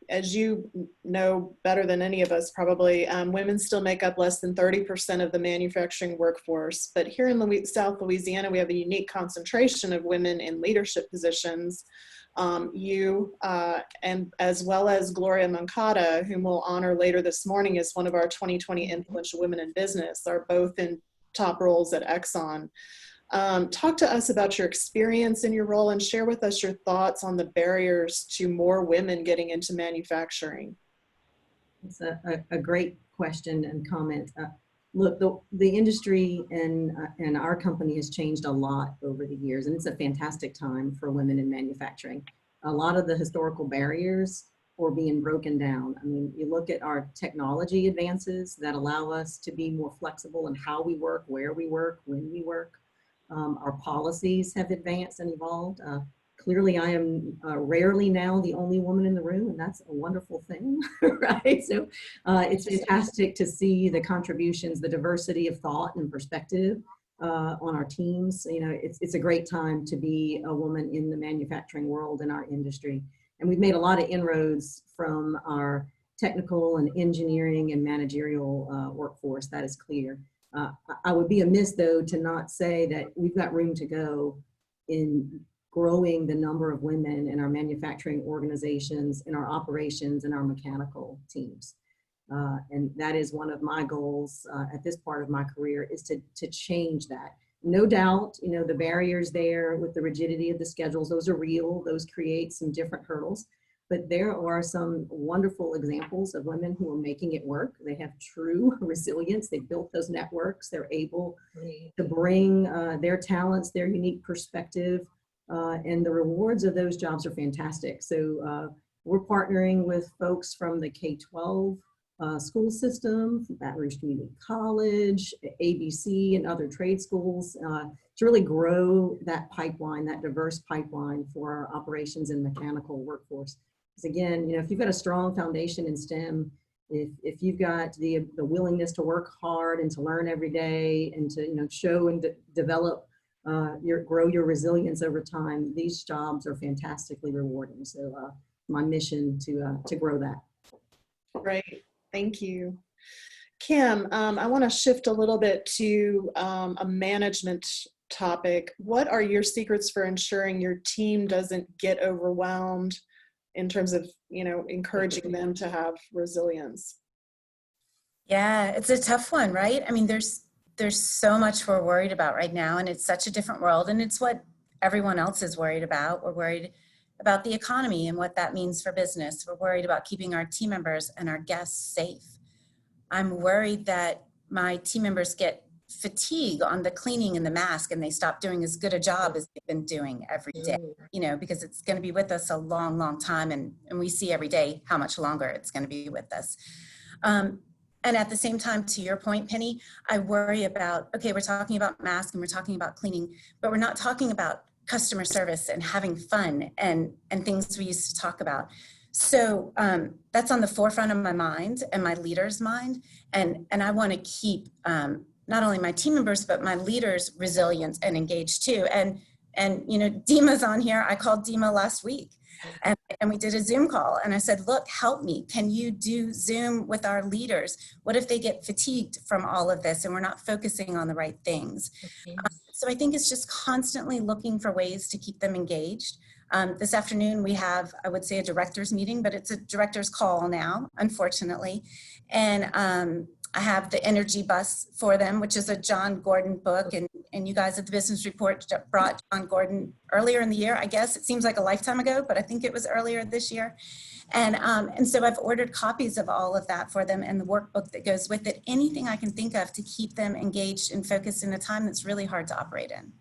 as you know better than any of us probably, women still make up less than 30% of the manufacturing workforce. But here in South Louisiana, we have a unique concentration of women in leadership positions. You and as well as Gloria Moncada, whom we'll honor later this morning as one of our 2020 Influential Women in Business, are both in top roles at Exxon. Talk to us about your experience in your role and share with us your thoughts on the barriers to more women getting into manufacturing. It's a great question and comment. Look, the industry and our company has changed a lot over the years, and it's a fantastic time for women in manufacturing. A lot of the historical barriers are being broken down. I mean, you look at our technology advances that allow us to be more flexible in how we work, where we work, when we work. Our policies have advanced and evolved. Clearly, I am rarely now the only woman in the room, and that's a wonderful thing, right? So it's fantastic to see the contributions, the diversity of thought and perspective on our teams. It's a great time to be a woman in the manufacturing world in our industry. And we've made a lot of inroads from our technical and engineering and managerial workforce, that is clear. I would be amiss, though, to not say that we've got room to go in growing the number of women in our manufacturing organizations, in our operations, and our mechanical teams. And that is one of my goals at this part of my career, is to change that. No doubt, the barriers there with the rigidity of the schedules, those are real. Those create some different hurdles. But there are some wonderful examples of women who are making it work. They have true resilience. They built those networks. They're able to bring their talents, their unique perspective, and the rewards of those jobs are fantastic. So we're partnering with folks from the K-12 school system, Baton Rouge Community College, ABC, and other trade schools to really grow that pipeline, that diverse pipeline for our operations and mechanical workforce. Because again, if you've got a strong foundation in STEM, if you've got the willingness to work hard and to learn every day and to show and develop grow your resilience over time, these jobs are fantastically rewarding. So my mission to grow that. Great, thank you. Kim, I want to shift a little bit to a management topic. What are your secrets for ensuring your team doesn't get overwhelmed in terms of, encouraging them to have resilience? Yeah, it's a tough one, right? I mean, there's so much we're worried about right now, and it's such a different world, and it's what everyone else is worried about. We're worried about the economy and what that means for business. We're worried about keeping our team members and our guests safe. I'm worried that my team members get fatigue on the cleaning and the mask, and they stop doing as good a job as they've been doing every day, because it's going to be with us a long, long time. And we see every day how much longer it's going to be with us. And at the same time, to your point, Penny, I worry about, okay, we're talking about masks and we're talking about cleaning, but we're not talking about customer service and having fun and things we used to talk about. So that's on the forefront of my mind and my leaders' mind. And I want to keep not only my team members, but my leaders resilient and engaged too. And Dima's on here. I called Dima last week and we did a Zoom call, and I said, look, help me. Can you do Zoom with our leaders? What if they get fatigued from all of this and we're not focusing on the right things? So I think it's just constantly looking for ways to keep them engaged. This afternoon we have, I would say, a director's meeting, but it's a director's call now, unfortunately. And I have the Energy Bus for them, which is a John Gordon book, and and you guys at the Business Report brought John Gordon earlier in the year. I guess it seems like a lifetime ago, but I think it was earlier this year. And so I've ordered copies of all of that for them and the workbook that goes with it, anything I can think of to keep them engaged and focused in a time that's really hard to operate in.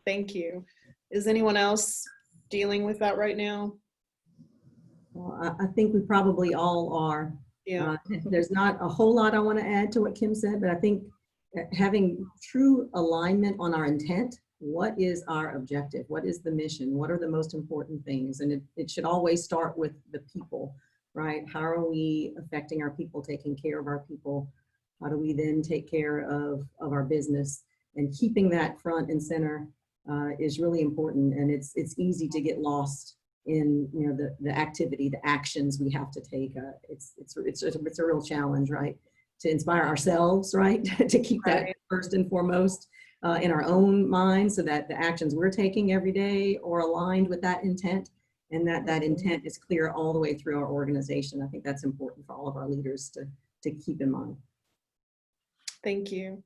Thank you. Is anyone else dealing with that right now? Well, I think we probably all are. Yeah. There's not a whole lot I want to add to what Kim said, but I think having true alignment on our intent, what is our objective? What is the mission? What are the most important things? And it should always start with the people, right? How are we affecting our people, taking care of our people? How do we then take care of our business? And keeping that front and center is really important. And it's easy to get lost in the activity, the actions we have to take. It's a real challenge, right? To inspire ourselves, right? To keep that first and foremost in our own minds, so that the actions we're taking every day are aligned with that intent, and that intent is clear all the way through our organization. I think that's important for all of our leaders to keep in mind. Thank you.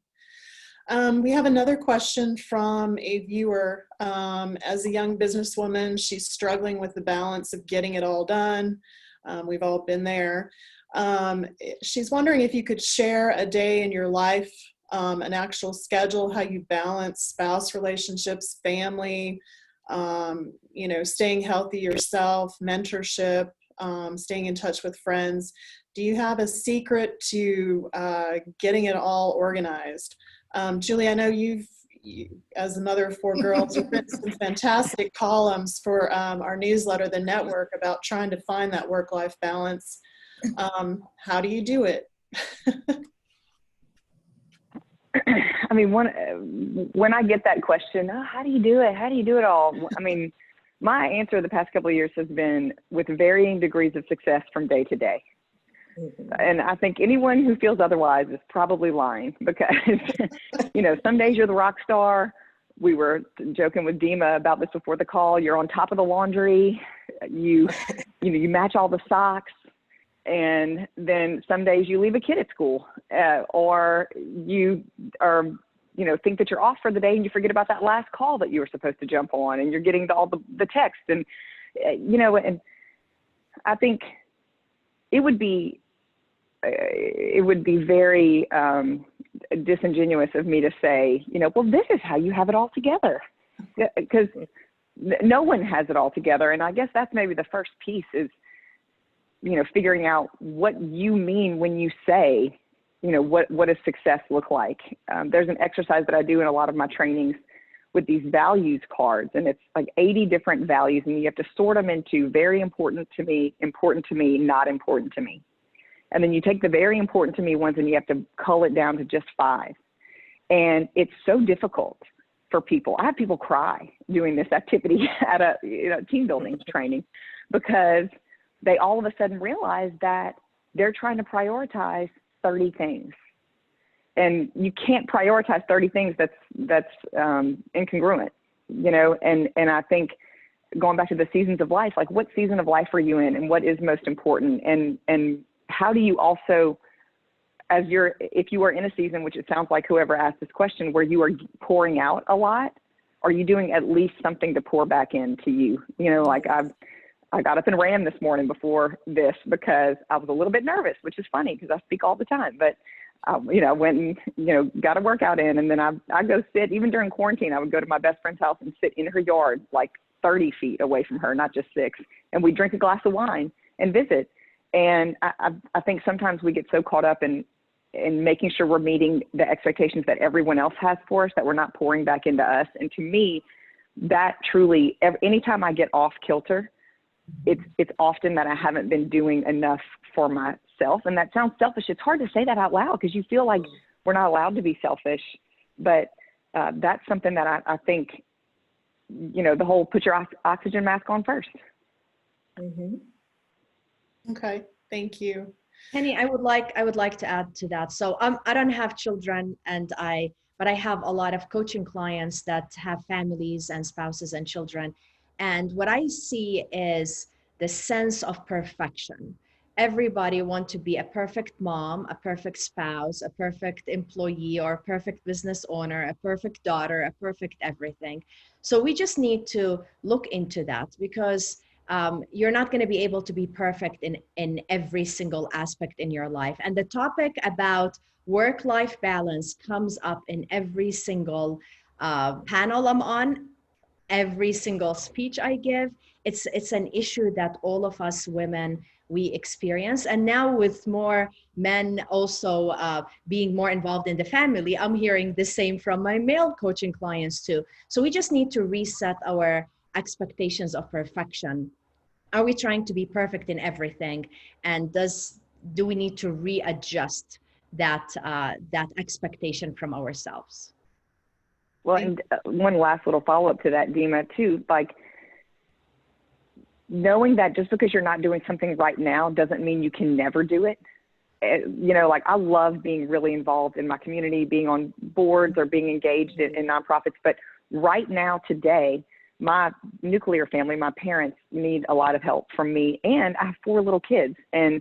We have another question from a viewer. As a young businesswoman, she's struggling with the balance of getting it all done. We've all been there. She's wondering if you could share a day in your life, an actual schedule, how you balance spouse relationships, family, staying healthy yourself, mentorship, staying in touch with friends. Do you have a secret to getting it all organized? Julie, I know you, as the mother of 4 girls, have written some fantastic columns for our newsletter, The Network, about trying to find that work-life balance. How do you do it? I mean, when I get that question, how do you do it? How do you do it all? I mean, my answer the past couple of years has been with varying degrees of success from day to day. And I think anyone who feels otherwise is probably lying, because, some days you're the rock star. We were joking with Dima about this before the call. You're on top of the laundry. You match all the socks. And then some days you leave a kid at school, or you are, think that you're off for the day and you forget about that last call that you were supposed to jump on, and you're getting all the text. And, and I think it would be very disingenuous of me to say, well, this is how you have it all together, because no one has it all together. And I guess that's maybe the first piece is, figuring out what you mean when you say, what does success look like? There's an exercise that I do in a lot of my trainings with these values cards, and it's like 80 different values, and you have to sort them into very important to me, not important to me. And then you take the very important to me ones and you have to cull it down to just 5. And it's so difficult for people. I have people cry doing this activity at a team building training, because they all of a sudden realize that they're trying to prioritize 30 things. And you can't prioritize 30 things that's incongruent, and I think going back to the seasons of life, like what season of life are you in and what is most important? And how do you also, if you are in a season, which it sounds like whoever asked this question, where you are pouring out a lot, are you doing at least something to pour back into you? Like I got up and ran this morning before this because I was a little bit nervous, which is funny because I speak all the time, but went and, got a workout in, and then I go sit, even during quarantine, I would go to my best friend's house and sit in her yard, like 30 feet away from her, not just 6. And we'd drink a glass of wine and visit. And I think sometimes we get so caught up in making sure we're meeting the expectations that everyone else has for us, that we're not pouring back into us. And to me, that truly, anytime I get off kilter, it's often that I haven't been doing enough for myself. And that sounds selfish. It's hard to say that out loud because you feel like we're not allowed to be selfish. But that's something that I think, the whole put your oxygen mask on first. Mm-hmm. Okay, thank you. Penny, I would like to add to that. So I don't have children, but I have a lot of coaching clients that have families and spouses and children. And what I see is the sense of perfection. everybody want to be a perfect mom, a perfect spouse, a perfect employee, or a perfect business owner, a perfect daughter, a perfect everything. So we just need to look into that, because you're not going to be able to be perfect in every single aspect in your life. And the topic about work-life balance comes up in every single panel I'm on, every single speech I give. It's an issue that all of us women, we experience. And now with more men also being more involved in the family, I'm hearing the same from my male coaching clients too. So we just need to reset our expectations of perfection. Are we trying to be perfect in everything? And do we need to readjust that expectation from ourselves? Well, and one last little follow-up to that, Dima, too, like knowing that just because you're not doing something right now doesn't mean you can never do it. You know, like I love being really involved in my community, being on boards or being engaged in nonprofits. But right now, today, my nuclear family, my parents need a lot of help from me. And I have 4 little kids. And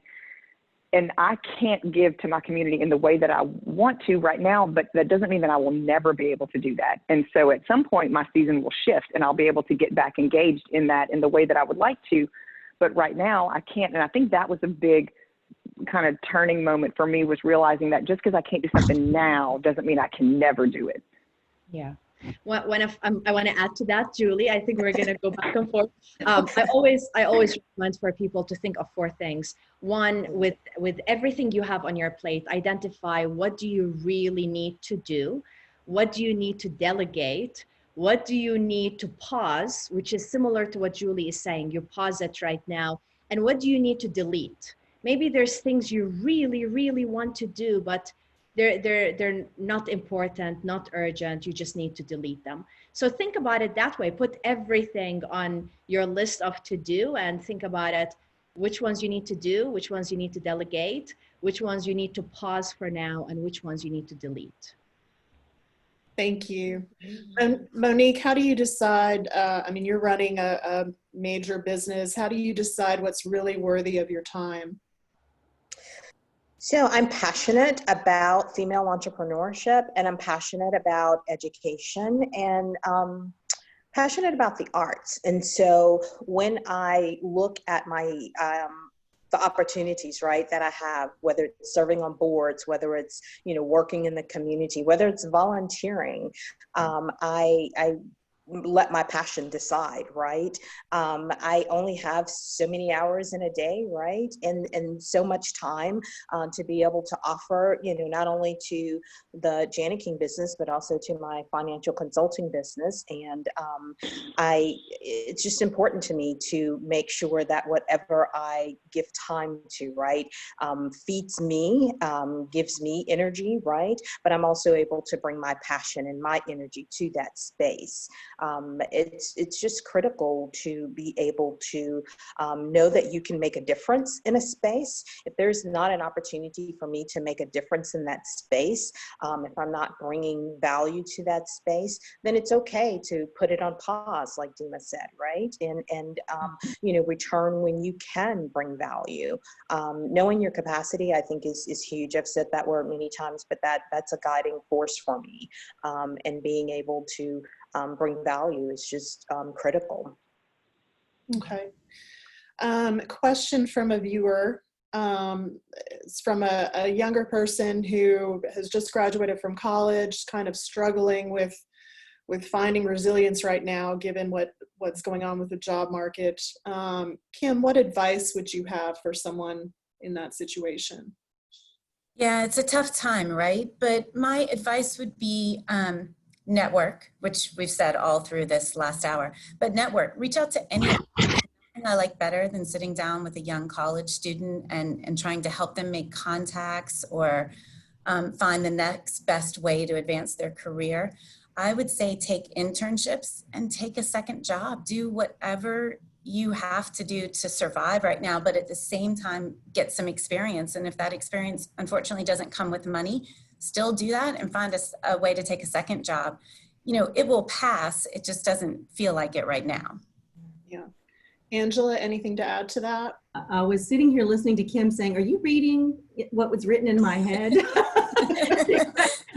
I can't give to my community in the way that I want to right now, but that doesn't mean that I will never be able to do that. And so at some point my season will shift and I'll be able to get back engaged in that in the way that I would like to. But right now I can't. And I think that was a big kind of turning moment for me, was realizing that just because I can't do something now doesn't mean I can never do it. Yeah. I want to add to that, Julie. I think we're going to go back and forth. I always recommend for people to think of 4 things. One, with everything you have on your plate, identify what do you really need to do, what do you need to delegate, what do you need to pause, which is similar to what Julie is saying. You pause it right now, and what do you need to delete? Maybe there's things you really, really want to do, but they're not important, not urgent. You just need to delete them. So think about it that way. Put everything on your list of to do and think about it. Which ones you need to do, which ones you need to delegate, which ones you need to pause for now, and which ones you need to delete. Thank you. And Monique, how do you decide, I mean, you're running a major business. How do you decide what's really worthy of your time? So I'm passionate about female entrepreneurship, and I'm passionate about education, and passionate about the arts. And so when I look at my the opportunities, right, that I have, whether it's serving on boards, whether it's, you know, working in the community, whether it's volunteering, I let my passion decide, right? I only have so many hours in a day, right? And so much time to be able to offer, you know, not only to the Jana King business, but also to my financial consulting business. And it's just important to me to make sure that whatever I give time to, right, feeds me, gives me energy, right? But I'm also able to bring my passion and my energy to that space. It's just critical to be able to know that you can make a difference in a space. If there's not an opportunity for me to make a difference in that space, if I'm not bringing value to that space, then it's okay to put it on pause, like Dima said, right? And you know, return when you can bring value. Knowing your capacity, I think, is huge. I've said that word many times, but that's a guiding force for me. And being able to bring value is just critical. Okay. Question from a viewer. It's from a younger person who has just graduated from college, kind of struggling with finding resilience right now, given what's going on with the job market. Kim, what advice would you have for someone in that situation? Yeah, it's a tough time, right? But my advice would be network, which we've said all through this last hour, but network, reach out to anyone. I like better than sitting down with a young college student and trying to help them make contacts or find the next best way to advance their career. I would say take internships and take a second job. Do whatever you have to do to survive right now, but at the same time, get some experience. And if that experience, unfortunately, doesn't come with money, still do that and find a way to take a second job. You know, it will pass. It just doesn't feel like it right now. Yeah. Angela, anything to add to that? I was sitting here listening to Kim saying, are you reading what was written in my head?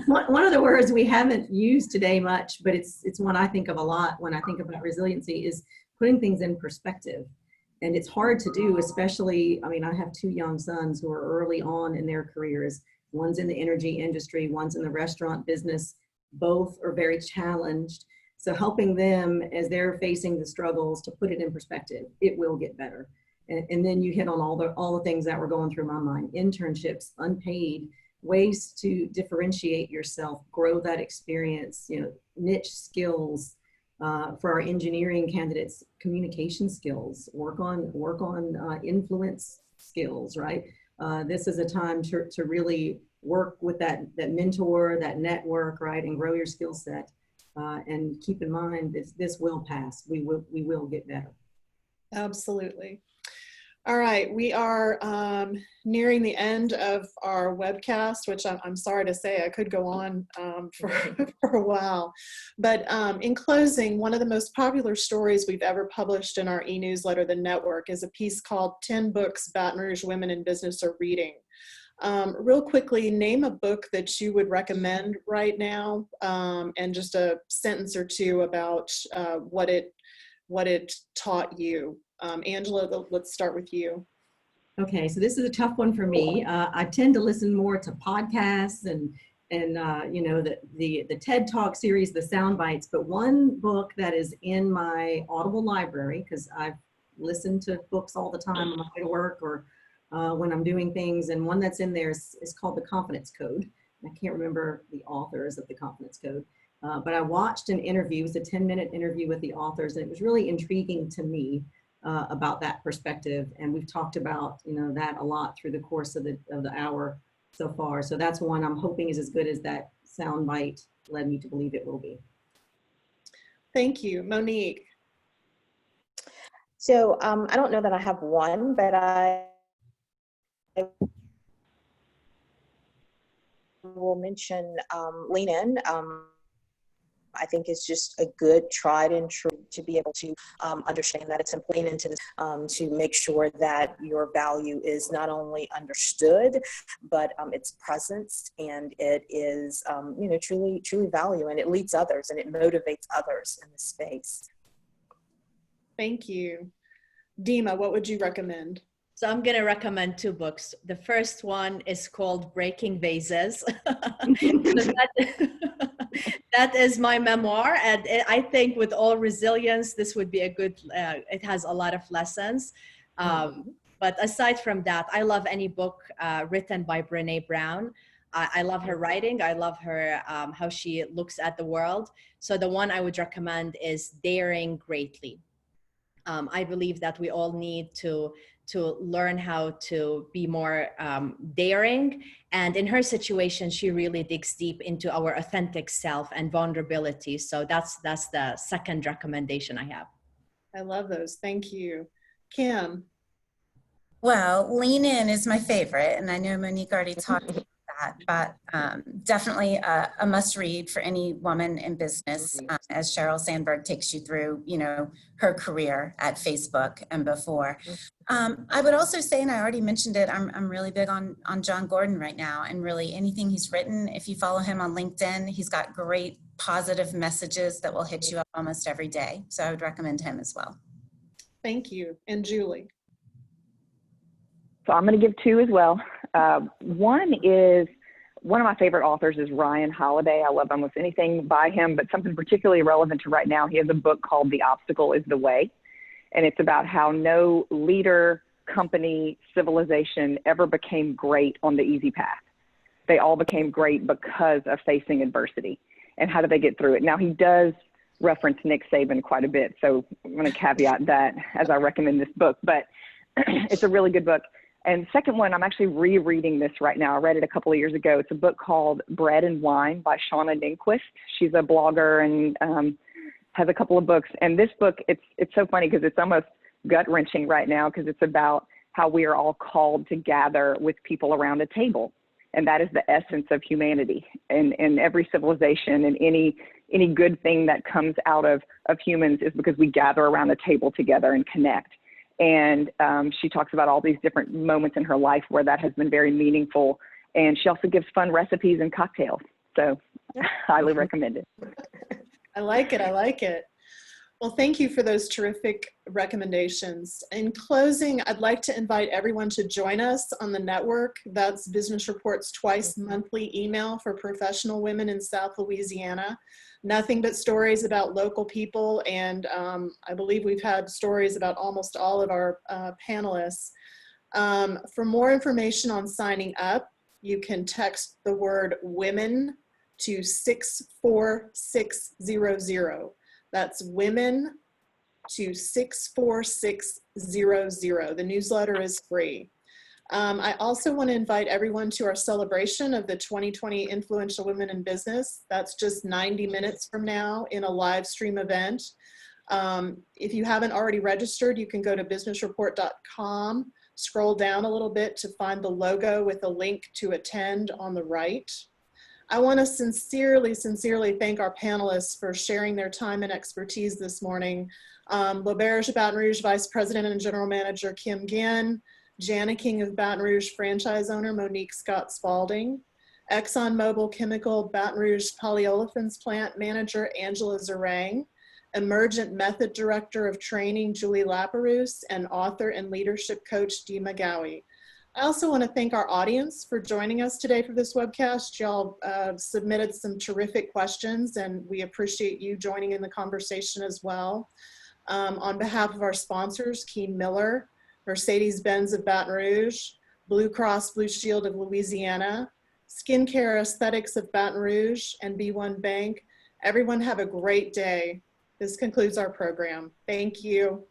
One of the words we haven't used today much, but it's one I think of a lot when I think about resiliency, is putting things in perspective. And it's hard to do, especially, I mean, I have two young sons who are early on in their careers. One's in the energy industry, one's in the restaurant business. Both are very challenged. So helping them as they're facing the struggles to put it in perspective, it will get better. And then you hit on all the things that were going through my mind: internships, unpaid, ways to differentiate yourself, grow that experience, niche skills. For our engineering candidates, communication skills, work on influence skills, right? This is a time to really work with that mentor, that network, right, and grow your skill set. And keep in mind, this will pass. We will get better. Absolutely. All right, we are nearing the end of our webcast, which I'm sorry to say I could go on for a while. But in closing, one of the most popular stories we've ever published in our e-newsletter, The Network, is a piece called 10 Books Baton Rouge Women in Business Are Reading. Real quickly, name a book that you would recommend right now, and just a sentence or two about what it taught you. Angela, let's start with you. Okay, so this is a tough one for me. I tend to listen more to podcasts and the TED Talk series, the sound bites. But one book that is in my Audible library, because I've listened to books all the time on my way to work or when I'm doing things, and one that's in there is called The Confidence Code. I can't remember the authors of The Confidence Code. But I watched an interview. It was a 10-minute interview with the authors, and it was really intriguing to me about that perspective. And we've talked about that a lot through the course of the hour so far. So that's one I'm hoping is as good as that soundbite led me to believe it will be. Thank you. Monique. So I don't know that I have one, but I will mention Lean In. I think it's just a good tried and true to be able to understand that it's simply into this to make sure that your value is not only understood, but its presence, and it is truly value, and it leads others and it motivates others in the space. Thank you. Dima, what would you recommend? So I'm going to recommend two books. The first one is called Breaking Vases. That is my memoir. And I think with all resilience, this would be a good, it has a lot of lessons. But aside from that, I love any book written by Brené Brown. I love her writing. I love her, how she looks at the world. So the one I would recommend is Daring Greatly. I believe that we all need to learn how to be more daring. And in her situation, she really digs deep into our authentic self and vulnerability. So that's the second recommendation I have. I love those. Thank you. Kim. Well, Lean In is my favorite, and I know Monique already talked about that, but definitely a must read for any woman in business, as Sheryl Sandberg takes you through, her career at Facebook and before. I would also say, and I already mentioned it, I'm really big on John Gordon right now, and really anything he's written. If you follow him on LinkedIn, he's got great positive messages that will hit you up almost every day. So I would recommend him as well. Thank you. And Julie. So I'm going to give two as well. One of my favorite authors is Ryan Holiday. I love almost anything by him, but something particularly relevant to right now. He has a book called The Obstacle is the Way. And it's about how no leader, company, civilization ever became great on the easy path. They all became great because of facing adversity. And how do they get through it? Now, he does reference Nick Saban quite a bit, so I'm going to caveat that as I recommend this book. But it's a really good book. And second one, I'm actually rereading this right now. I read it a couple of years ago. It's a book called Bread and Wine by Shauna Dinquist. She's a blogger and has a couple of books. And this book, it's so funny because it's almost gut-wrenching right now, because it's about how we are all called to gather with people around a table. And that is the essence of humanity and every civilization, and any good thing that comes out of humans is because we gather around the table together and connect. And she talks about all these different moments in her life where that has been very meaningful. And she also gives fun recipes and cocktails. So highly recommend it. I like it. I like it. Well, thank you for those terrific recommendations. In closing, I'd like to invite everyone to join us on the network. That's Business Report's twice monthly email for professional women in South Louisiana. Nothing but stories about local people, and I believe we've had stories about almost all of our panelists. For more information on signing up, you can text the word women to 64600. That's women to 64600. The newsletter is free. I also want to invite everyone to our celebration of the 2020 Influential Women in Business. That's just 90 minutes from now in a live stream event. If you haven't already registered, you can go to businessreport.com, scroll down a little bit to find the logo with a link to attend on the right. I want to sincerely thank our panelists for sharing their time and expertise this morning. Laparous Baton Rouge Vice President and General Manager Kim Ginn, Jana King of Baton Rouge franchise owner Monique Scott Spalding, ExxonMobil Chemical Baton Rouge Polyolefins Plant Manager Angela Zarang, Emergent Method Director of Training Julie Laparous, and author and leadership coach Dee McGowie. I also want to thank our audience for joining us today for this webcast. Y'all submitted some terrific questions, and we appreciate you joining in the conversation as well. On behalf of our sponsors, Keen Miller, Mercedes-Benz of Baton Rouge, Blue Cross Blue Shield of Louisiana, Skincare Aesthetics of Baton Rouge, and B1 Bank, everyone have a great day. This concludes our program. Thank you.